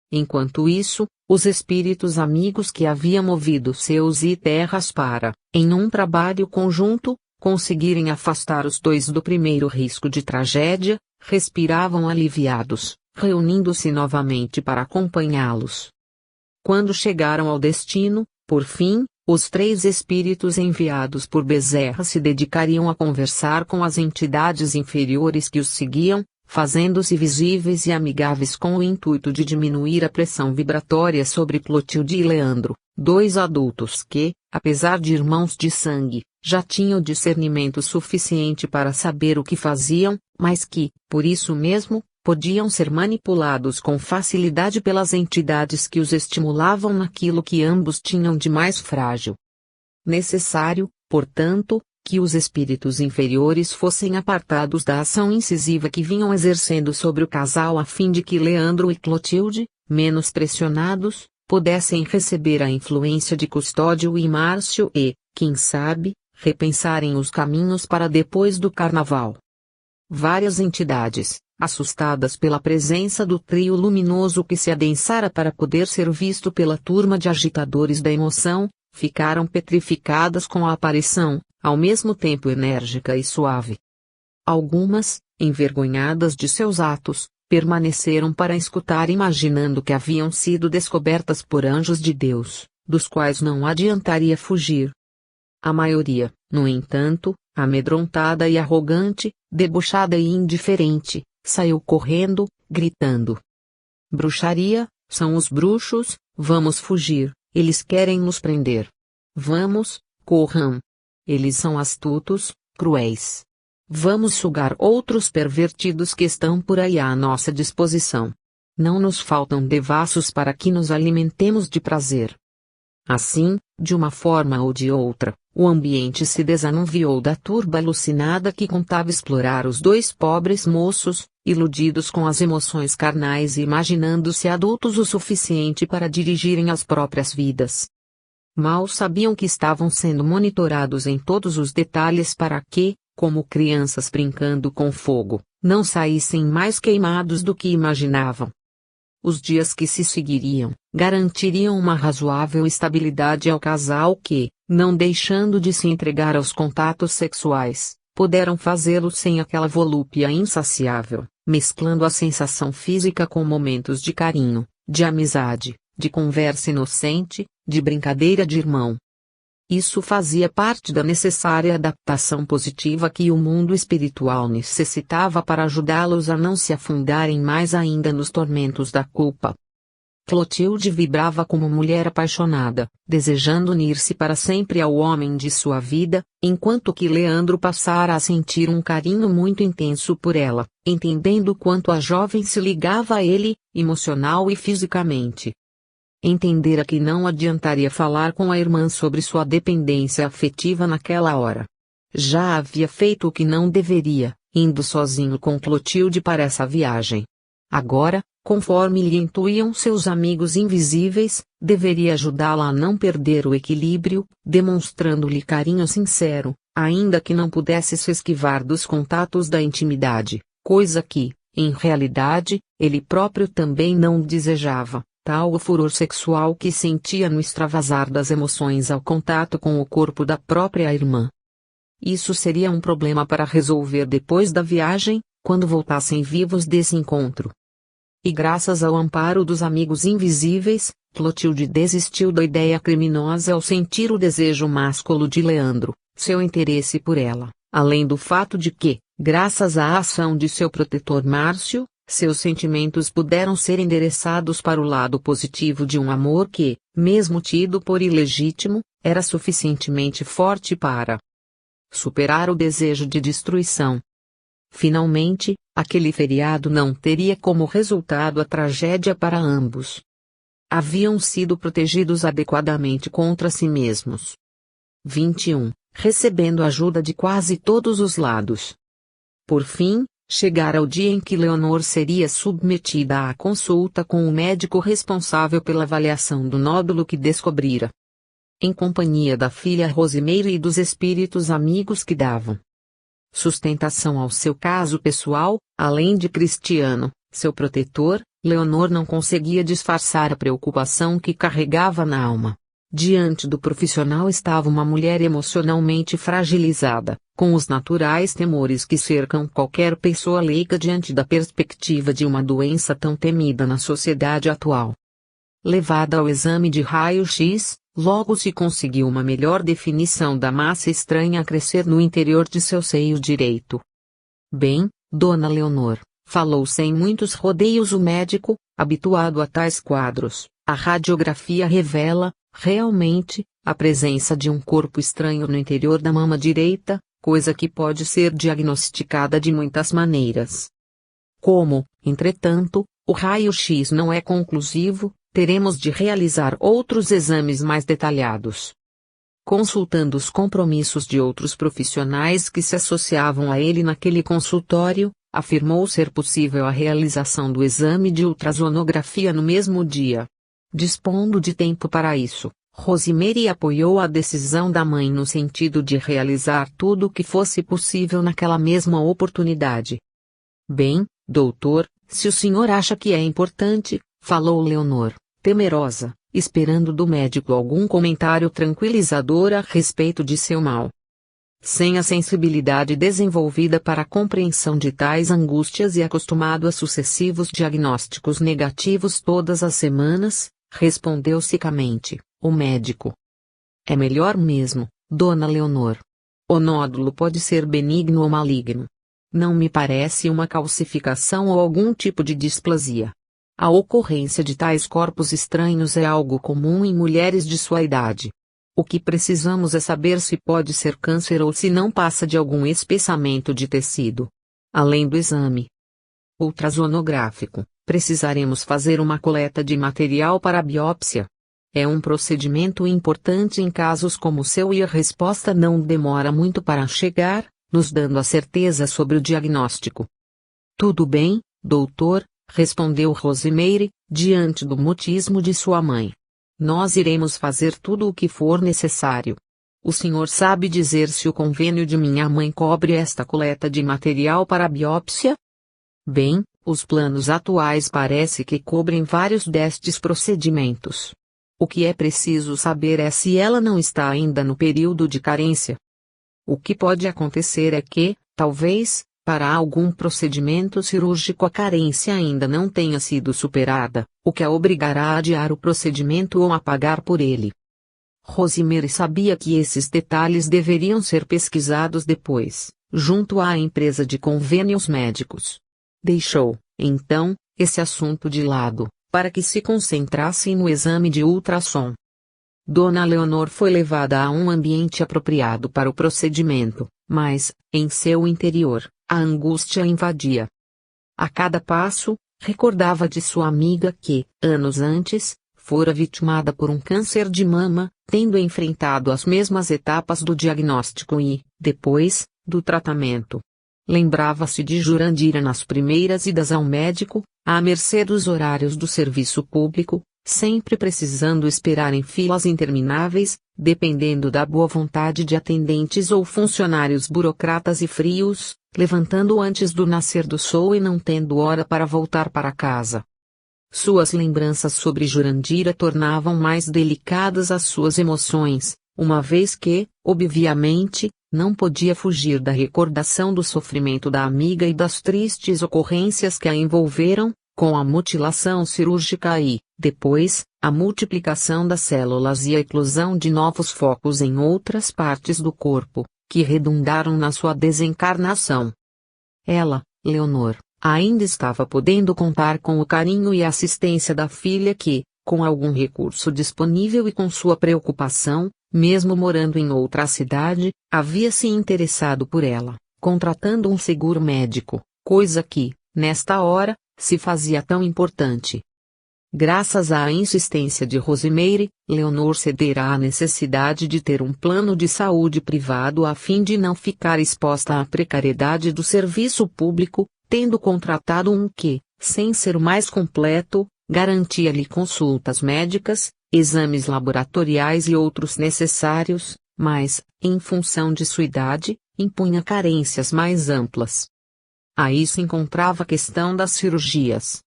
Enquanto isso, os espíritos amigos que haviam movido seus e terras para, em um trabalho conjunto, conseguirem afastar os dois do primeiro risco de tragédia, respiravam aliviados, reunindo-se novamente para acompanhá-los. Quando chegaram ao destino, por fim, os 3 espíritos enviados por Bezerra se dedicariam a conversar com as entidades inferiores que os seguiam, fazendo-se visíveis e amigáveis com o intuito de diminuir a pressão vibratória sobre Clotilde e Leandro, 2 adultos que, apesar de irmãos de sangue, já tinham discernimento suficiente para saber o que faziam, mas que, por isso mesmo, podiam ser manipulados com facilidade pelas entidades que os estimulavam naquilo que ambos tinham de mais frágil. Necessário, portanto, que os espíritos inferiores fossem apartados da ação incisiva que vinham exercendo sobre o casal a fim de que Leandro e Clotilde, menos pressionados, pudessem receber a influência de Custódio e Márcio e, quem sabe, repensarem os caminhos para depois do carnaval. Várias entidades, assustadas pela presença do trio luminoso que se adensara para poder ser visto pela turma de agitadores da emoção, ficaram petrificadas com a aparição, ao mesmo tempo enérgica e suave. Algumas, envergonhadas de seus atos, permaneceram para escutar imaginando que haviam sido descobertas por anjos de Deus, dos quais não adiantaria fugir. A maioria, no entanto, amedrontada e arrogante, debochada e indiferente, saiu correndo, gritando. Bruxaria, são os bruxos, vamos fugir, eles querem nos prender. Vamos, corram. Eles são astutos, cruéis. Vamos sugar outros pervertidos que estão por aí à nossa disposição. Não nos faltam devassos para que nos alimentemos de prazer. Assim, de uma forma ou de outra, o ambiente se desanuviou da turba alucinada que contava explorar os 2 pobres moços, iludidos com as emoções carnais e imaginando-se adultos o suficiente para dirigirem as próprias vidas. Mal sabiam que estavam sendo monitorados em todos os detalhes para que, como crianças brincando com fogo, não saíssem mais queimados do que imaginavam. Os dias que se seguiriam, garantiriam uma razoável estabilidade ao casal que, não deixando de se entregar aos contatos sexuais, puderam fazê-lo sem aquela volúpia insaciável, mesclando a sensação física com momentos de carinho, de amizade, de conversa inocente, de brincadeira de irmão. Isso fazia parte da necessária adaptação positiva que o mundo espiritual necessitava para ajudá-los a não se afundarem mais ainda nos tormentos da culpa. Clotilde vibrava como mulher apaixonada, desejando unir-se para sempre ao homem de sua vida, enquanto que Leandro passara a sentir um carinho muito intenso por ela, entendendo quanto a jovem se ligava a ele, emocional e fisicamente. Entendera que não adiantaria falar com a irmã sobre sua dependência afetiva naquela hora. Já havia feito o que não deveria, indo sozinho com Clotilde para essa viagem. Agora, conforme lhe intuíam seus amigos invisíveis, deveria ajudá-la a não perder o equilíbrio, demonstrando-lhe carinho sincero, ainda que não pudesse se esquivar dos contatos da intimidade, coisa que, em realidade, ele próprio também não desejava. Tal o furor sexual que sentia no extravasar das emoções ao contato com o corpo da própria irmã. Isso seria um problema para resolver depois da viagem, quando voltassem vivos desse encontro. E graças ao amparo dos amigos invisíveis, Clotilde desistiu da ideia criminosa ao sentir o desejo másculo de Leandro, seu interesse por ela, além do fato de que, graças à ação de seu protetor Márcio, seus sentimentos puderam ser endereçados para o lado positivo de um amor que, mesmo tido por ilegítimo, era suficientemente forte para superar o desejo de destruição. Finalmente, aquele feriado não teria como resultado a tragédia para ambos. Haviam sido protegidos adequadamente contra si mesmos. 21. Recebendo ajuda de quase todos os lados. Por fim, chegara o dia em que Leonor seria submetida à consulta com o médico responsável pela avaliação do nódulo que descobrira. Em companhia da filha Rosimeire e dos espíritos amigos que davam sustentação ao seu caso pessoal, além de Cristiano, seu protetor, Leonor não conseguia disfarçar a preocupação que carregava na alma. Diante do profissional estava uma mulher emocionalmente fragilizada, com os naturais temores que cercam qualquer pessoa leiga diante da perspectiva de uma doença tão temida na sociedade atual. Levada ao exame de raio-x, logo se conseguiu uma melhor definição da massa estranha a crescer no interior de seu seio direito. Bem, Dona Leonor, falou sem muitos rodeios o médico, habituado a tais quadros, a radiografia revela, realmente, a presença de um corpo estranho no interior da mama direita, coisa que pode ser diagnosticada de muitas maneiras. Como, entretanto, o raio-x não é conclusivo, teremos de realizar outros exames mais detalhados. Consultando os compromissos de outros profissionais que se associavam a ele naquele consultório, afirmou ser possível a realização do exame de ultrassonografia no mesmo dia. Dispondo de tempo para isso, Rosimeire apoiou a decisão da mãe no sentido de realizar tudo o que fosse possível naquela mesma oportunidade. Bem, doutor, se o senhor acha que é importante, falou Leonor, temerosa, esperando do médico algum comentário tranquilizador a respeito de seu mal. Sem a sensibilidade desenvolvida para a compreensão de tais angústias e acostumado a sucessivos diagnósticos negativos todas as semanas, respondeu secamente, o médico. É melhor mesmo, Dona Leonor. O nódulo pode ser benigno ou maligno. Não me parece uma calcificação ou algum tipo de displasia. A ocorrência de tais corpos estranhos é algo comum em mulheres de sua idade. O que precisamos é saber se pode ser câncer ou se não passa de algum espessamento de tecido. Além do exame ultrassonográfico, precisaremos fazer uma coleta de material para a biópsia. É um procedimento importante em casos como o seu e a resposta não demora muito para chegar, nos dando a certeza sobre o diagnóstico. Tudo bem, doutor, respondeu Rosimeire, diante do mutismo de sua mãe. Nós iremos fazer tudo o que for necessário. O senhor sabe dizer se o convênio de minha mãe cobre esta coleta de material para a biópsia? Bem, os planos atuais parece que cobrem vários destes procedimentos. O que é preciso saber é se ela não está ainda no período de carência. O que pode acontecer é que, talvez, para algum procedimento cirúrgico a carência ainda não tenha sido superada, o que a obrigará a adiar o procedimento ou a pagar por ele. Rosemary sabia que esses detalhes deveriam ser pesquisados depois, junto à empresa de convênios médicos. Deixou, então, esse assunto de lado, para que se concentrassem no exame de ultrassom. Dona Leonor foi levada a um ambiente apropriado para o procedimento, mas, em seu interior, a angústia invadia. A cada passo, recordava de sua amiga que, anos antes, fora vitimada por um câncer de mama, tendo enfrentado as mesmas etapas do diagnóstico e, depois, do tratamento. Lembrava-se de Jurandira nas primeiras idas ao médico, à mercê dos horários do serviço público, sempre precisando esperar em filas intermináveis, dependendo da boa vontade de atendentes ou funcionários burocratas e frios, levantando antes do nascer do sol e não tendo hora para voltar para casa. Suas lembranças sobre Jurandira tornavam mais delicadas as suas emoções, uma vez que, obviamente, não podia fugir da recordação do sofrimento da amiga e das tristes ocorrências que a envolveram, com a mutilação cirúrgica e, depois, a multiplicação das células e a eclosão de novos focos em outras partes do corpo, que redundaram na sua desencarnação. Ela, Leonor, ainda estava podendo contar com o carinho e a assistência da filha que, com algum recurso disponível e com sua preocupação, mesmo morando em outra cidade, havia se interessado por ela, contratando um seguro médico, coisa que, nesta hora, se fazia tão importante. Graças à insistência de Rosemary, Leonor cederá à necessidade de ter um plano de saúde privado a fim de não ficar exposta à precariedade do serviço público, tendo contratado um que, sem ser o mais completo, garantia-lhe consultas médicas, exames laboratoriais e outros necessários, mas, em função de sua idade, impunha carências mais amplas. Aí se encontrava a questão das cirurgias.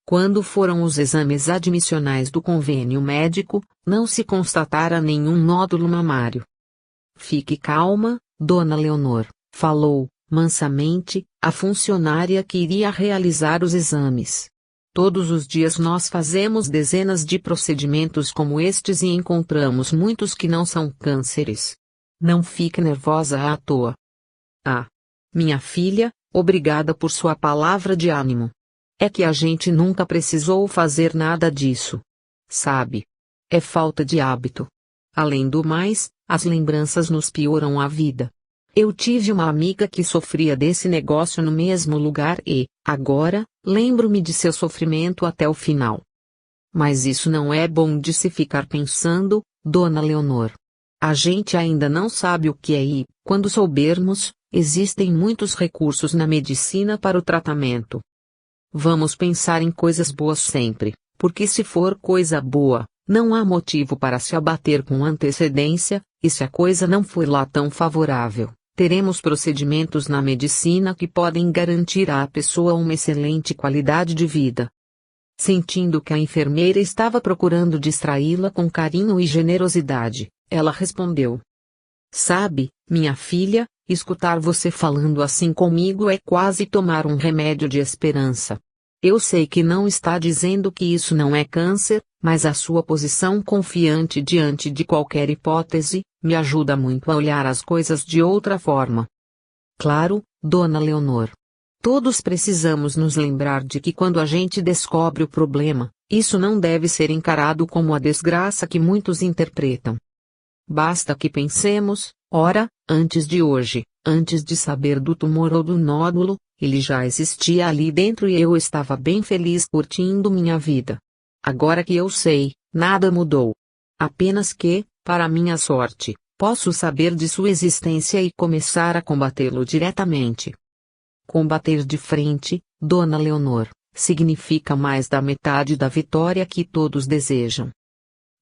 Quando foram os exames admissionais do convênio médico, não se constatara nenhum nódulo mamário. Fique calma, Dona Leonor, falou, mansamente, a funcionária que iria realizar os exames. Todos os dias nós fazemos dezenas de procedimentos como estes e encontramos muitos que não são cânceres. Não fique nervosa à toa. Ah, minha filha, obrigada por sua palavra de ânimo. É que a gente nunca precisou fazer nada disso. Sabe? É falta de hábito. Além do mais, as lembranças nos pioram a vida. Eu tive uma amiga que sofria desse negócio no mesmo lugar e, agora, lembro-me de seu sofrimento até o final. Mas isso não é bom de se ficar pensando, Dona Leonor. A gente ainda não sabe o que é e, quando soubermos, existem muitos recursos na medicina para o tratamento. Vamos pensar em coisas boas sempre, porque se for coisa boa, não há motivo para se abater com antecedência, e se a coisa não for lá tão favorável, teremos procedimentos na medicina que podem garantir à pessoa uma excelente qualidade de vida. Sentindo que a enfermeira estava procurando distraí-la com carinho e generosidade, ela respondeu: Sabe, minha filha, escutar você falando assim comigo é quase tomar um remédio de esperança. Eu sei que não está dizendo que isso não é câncer, mas a sua posição confiante diante de qualquer hipótese, me ajuda muito a olhar as coisas de outra forma. Claro, Dona Leonor. Todos precisamos nos lembrar de que quando a gente descobre o problema, isso não deve ser encarado como a desgraça que muitos interpretam. Basta que pensemos, ora, antes de hoje, antes de saber do tumor ou do nódulo, ele já existia ali dentro e eu estava bem feliz curtindo minha vida. Agora que eu sei, nada mudou. Apenas que, para minha sorte, posso saber de sua existência e começar a combatê-lo diretamente. Combater de frente, Dona Leonor, significa mais da metade da vitória que todos desejam.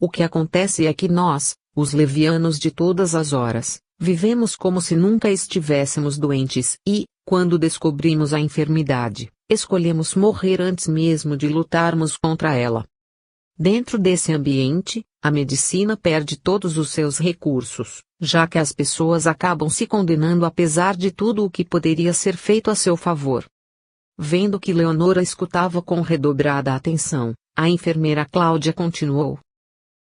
O que acontece é que nós, os levianos de todas as horas, vivemos como se nunca estivéssemos doentes e, quando descobrimos a enfermidade, escolhemos morrer antes mesmo de lutarmos contra ela. Dentro desse ambiente, a medicina perde todos os seus recursos, já que as pessoas acabam se condenando apesar de tudo o que poderia ser feito a seu favor. Vendo que Leonora escutava com redobrada atenção, a enfermeira Cláudia continuou.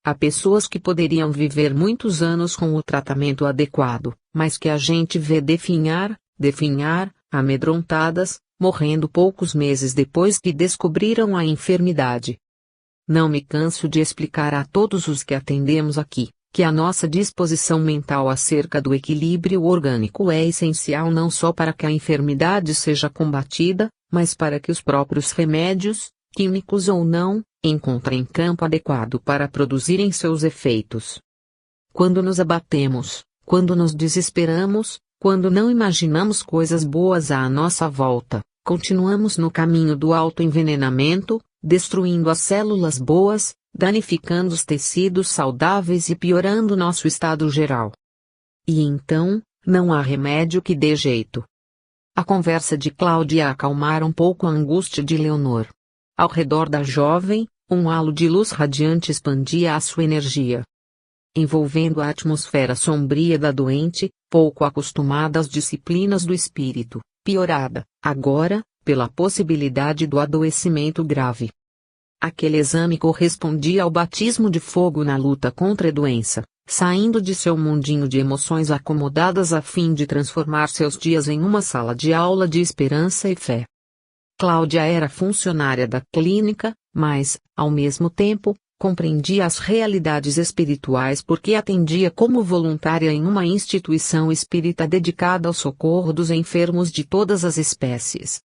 Há pessoas que poderiam viver muitos anos com o tratamento adequado, mas que a gente vê definhar, amedrontadas, morrendo poucos meses depois que descobriram a enfermidade. Não me canso de explicar a todos os que atendemos aqui, que a nossa disposição mental acerca do equilíbrio orgânico é essencial não só para que a enfermidade seja combatida, mas para que os próprios remédios, químicos ou não, encontrem campo adequado para produzirem seus efeitos. Quando nos abatemos, quando nos desesperamos, quando não imaginamos coisas boas à nossa volta, continuamos no caminho do autoenvenenamento, destruindo as células boas, danificando os tecidos saudáveis e piorando nosso estado geral. E então, não há remédio que dê jeito. A conversa de Cláudia acalmara um pouco a angústia de Leonor. Ao redor da jovem, um halo de luz radiante expandia a sua energia. Envolvendo a atmosfera sombria da doente, pouco acostumada às disciplinas do espírito, piorada, agora, pela possibilidade do adoecimento grave. Aquele exame correspondia ao batismo de fogo na luta contra a doença, saindo de seu mundinho de emoções acomodadas a fim de transformar seus dias em uma sala de aula de esperança e fé. Cláudia era funcionária da clínica, mas, ao mesmo tempo, compreendia as realidades espirituais porque atendia como voluntária em uma instituição espírita dedicada ao socorro dos enfermos de todas as espécies.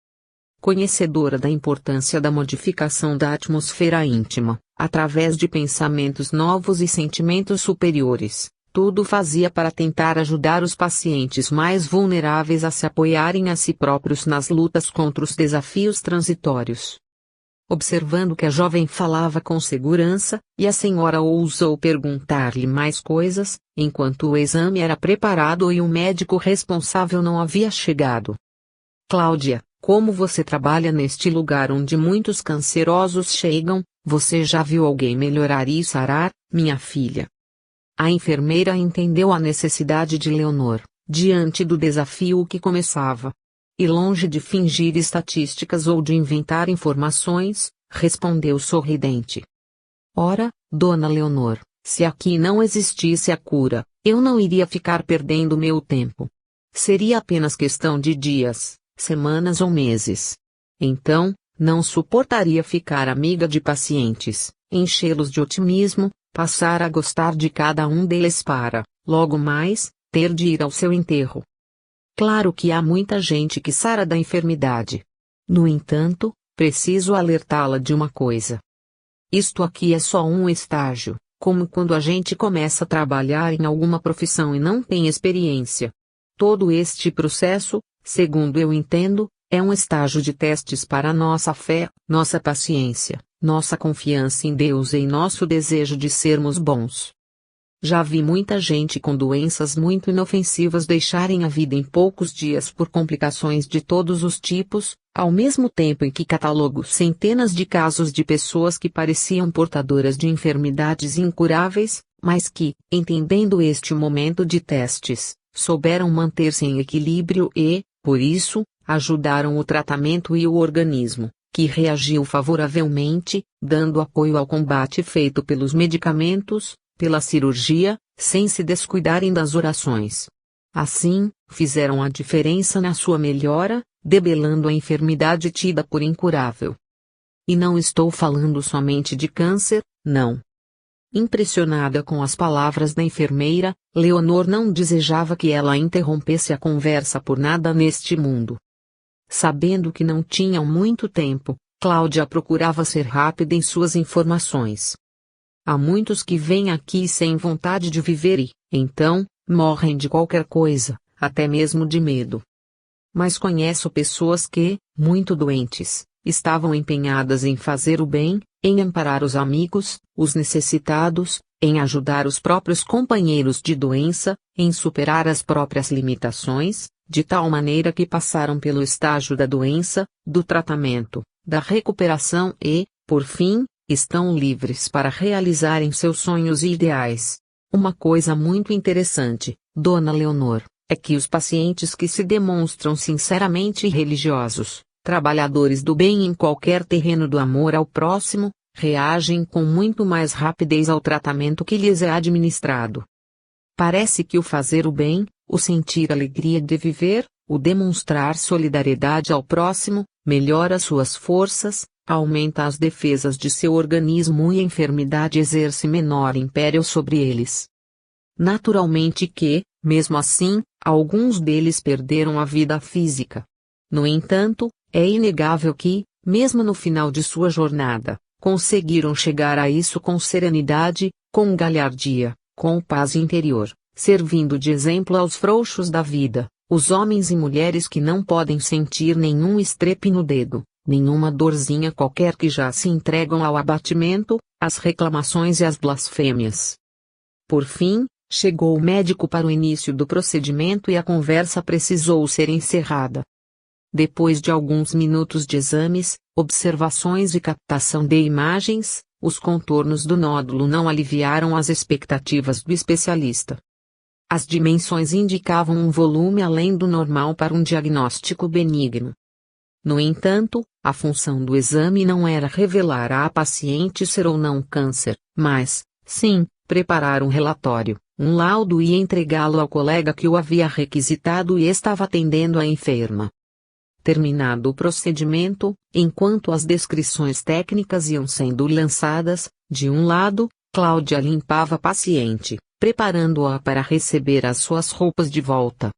Conhecedora da importância da modificação da atmosfera íntima, através de pensamentos novos e sentimentos superiores, tudo fazia para tentar ajudar os pacientes mais vulneráveis a se apoiarem a si próprios nas lutas contra os desafios transitórios. Observando que a jovem falava com segurança, e a senhora ousou perguntar-lhe mais coisas, enquanto o exame era preparado e o médico responsável não havia chegado. Cláudia, como você trabalha neste lugar onde muitos cancerosos chegam, você já viu alguém melhorar e sarar, minha filha? A enfermeira entendeu a necessidade de Leonor, diante do desafio que começava. E longe de fingir estatísticas ou de inventar informações, respondeu sorridente. Ora, dona Leonor, se aqui não existisse a cura, eu não iria ficar perdendo meu tempo. Seria apenas questão de dias, semanas ou meses. Então, não suportaria ficar amiga de pacientes, enchê-los de otimismo, passar a gostar de cada um deles para, logo mais, ter de ir ao seu enterro. Claro que há muita gente que sara da enfermidade. No entanto, preciso alertá-la de uma coisa. Isto aqui é só um estágio, como quando a gente começa a trabalhar em alguma profissão e não tem experiência. Todo este processo, segundo eu entendo, é um estágio de testes para nossa fé, nossa paciência, nossa confiança em Deus e em nosso desejo de sermos bons. Já vi muita gente com doenças muito inofensivas deixarem a vida em poucos dias por complicações de todos os tipos, ao mesmo tempo em que catalogo centenas de casos de pessoas que pareciam portadoras de enfermidades incuráveis, mas que, entendendo este momento de testes, souberam manter-se em equilíbrio e, por isso, ajudaram o tratamento e o organismo, que reagiu favoravelmente, dando apoio ao combate feito pelos medicamentos, pela cirurgia, sem se descuidarem das orações. Assim, fizeram a diferença na sua melhora, debelando a enfermidade tida por incurável. E não estou falando somente de câncer, não. Impressionada com as palavras da enfermeira, Leonor não desejava que ela interrompesse a conversa por nada neste mundo. Sabendo que não tinham muito tempo, Cláudia procurava ser rápida em suas informações. Há muitos que vêm aqui sem vontade de viver e, então, morrem de qualquer coisa, até mesmo de medo. Mas conheço pessoas que, muito doentes, estavam empenhadas em fazer o bem, em amparar os amigos, os necessitados, em ajudar os próprios companheiros de doença, em superar as próprias limitações, de tal maneira que passaram pelo estágio da doença, do tratamento, da recuperação e, por fim, estão livres para realizarem seus sonhos e ideais. Uma coisa muito interessante, Dona Leonor, é que os pacientes que se demonstram sinceramente religiosos, trabalhadores do bem em qualquer terreno do amor ao próximo, reagem com muito mais rapidez ao tratamento que lhes é administrado. Parece que o fazer o bem, o sentir alegria de viver, o demonstrar solidariedade ao próximo, melhora suas forças, aumenta as defesas de seu organismo e a enfermidade exerce menor império sobre eles. Naturalmente que, mesmo assim, alguns deles perderam a vida física. No entanto, é inegável que, mesmo no final de sua jornada, conseguiram chegar a isso com serenidade, com galhardia, com paz interior, servindo de exemplo aos frouxos da vida, os homens e mulheres que não podem sentir nenhum estrepe no dedo, nenhuma dorzinha qualquer, que já se entregam ao abatimento, às reclamações e às blasfêmias. Por fim, chegou o médico para o início do procedimento e a conversa precisou ser encerrada. Depois de alguns minutos de exames, observações e captação de imagens, os contornos do nódulo não aliviaram as expectativas do especialista. As dimensões indicavam um volume além do normal para um diagnóstico benigno. No entanto, a função do exame não era revelar à paciente ser ou não câncer, mas, sim, preparar um relatório, um laudo e entregá-lo ao colega que o havia requisitado e estava atendendo a enferma. Terminado o procedimento, enquanto as descrições técnicas iam sendo lançadas, de um lado, Cláudia limpava a paciente, preparando-a para receber as suas roupas de volta.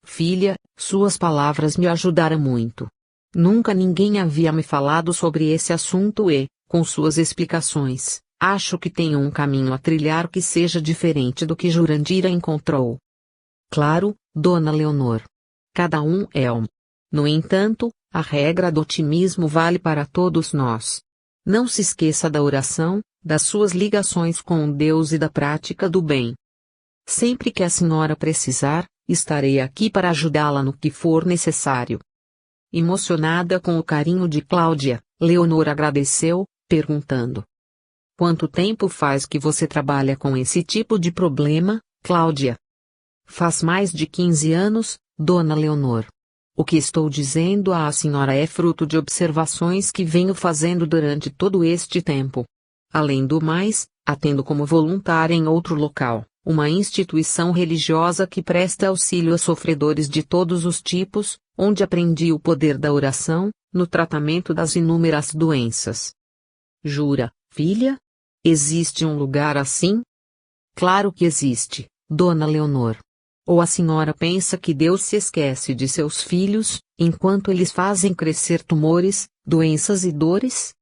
Filha, suas palavras me ajudaram muito. Nunca ninguém havia me falado sobre esse assunto e, com suas explicações, acho que tenho um caminho a trilhar que seja diferente do que Jurandira encontrou. Claro, Dona Leonor. Cada um é um. No entanto, a regra do otimismo vale para todos nós. Não se esqueça da oração, das suas ligações com Deus e da prática do bem. Sempre que a senhora precisar, estarei aqui para ajudá-la no que for necessário. Emocionada com o carinho de Cláudia, Leonor agradeceu, perguntando: quanto tempo faz que você trabalha com esse tipo de problema, Cláudia? Faz mais de 15 anos, Dona Leonor. O que estou dizendo à senhora é fruto de observações que venho fazendo durante todo este tempo. Além do mais, atendo como voluntária em outro local, uma instituição religiosa que presta auxílio a sofredores de todos os tipos, onde aprendi o poder da oração, no tratamento das inúmeras doenças. Jura, filha? Existe um lugar assim? Claro que existe, Dona Leonor. Ou a senhora pensa que Deus se esquece de seus filhos, enquanto eles fazem crescer tumores, doenças e dores?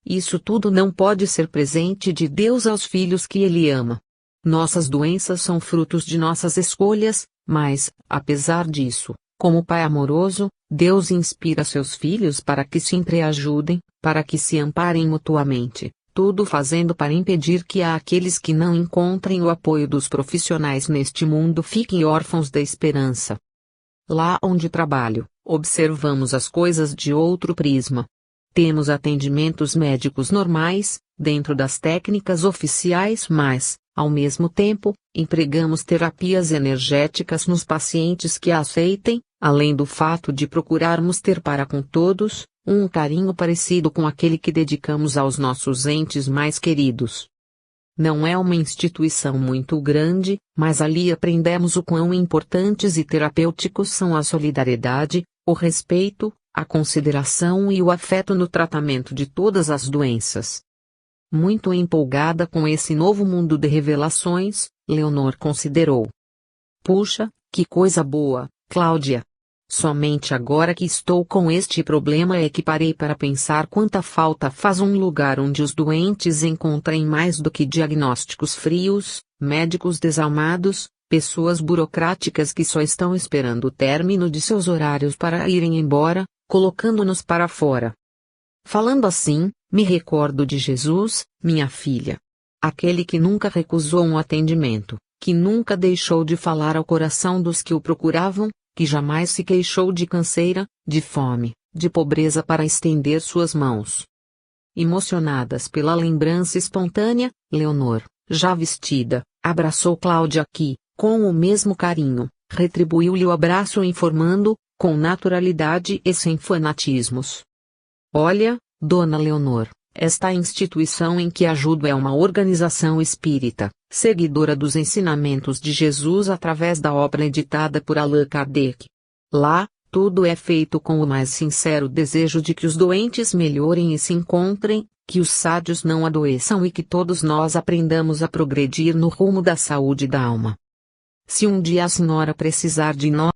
Isso tudo não pode ser presente de Deus aos filhos que Ele ama. Nossas doenças são frutos de nossas escolhas, mas, apesar disso, como Pai amoroso, Deus inspira seus filhos para que se entreajudem, para que se amparem mutuamente. Tudo fazendo para impedir que aqueles que não encontrem o apoio dos profissionais neste mundo fiquem órfãos da esperança. Lá onde trabalho, observamos as coisas de outro prisma. Temos atendimentos médicos normais, dentro das técnicas oficiais, mas, ao mesmo tempo, empregamos terapias energéticas nos pacientes que a aceitem, além do fato de procurarmos ter para com todos um carinho parecido com aquele que dedicamos aos nossos entes mais queridos. Não é uma instituição muito grande, mas ali aprendemos o quão importantes e terapêuticos são a solidariedade, o respeito, a consideração e o afeto no tratamento de todas as doenças. Muito empolgada com esse novo mundo de revelações, Leonor considerou: puxa, que coisa boa, Cláudia! Somente agora que estou com este problema é que parei para pensar quanta falta faz um lugar onde os doentes encontrem mais do que diagnósticos frios, médicos desalmados, pessoas burocráticas que só estão esperando o término de seus horários para irem embora, colocando-nos para fora. Falando assim, me recordo de Jesus, minha filha. Aquele que nunca recusou um atendimento, que nunca deixou de falar ao coração dos que o procuravam, que jamais se queixou de canseira, de fome, de pobreza para estender suas mãos. Emocionadas pela lembrança espontânea, Leonor, já vestida, abraçou Cláudia que, com o mesmo carinho, retribuiu-lhe o abraço informando, com naturalidade e sem fanatismos: "Olha, Dona Leonor, esta instituição em que ajudo é uma organização espírita, seguidora dos ensinamentos de Jesus através da obra editada por Allan Kardec. Lá, tudo é feito com o mais sincero desejo de que os doentes melhorem e se encontrem, que os sádios não adoeçam e que todos nós aprendamos a progredir no rumo da saúde da alma. Se um dia a senhora precisar de nós,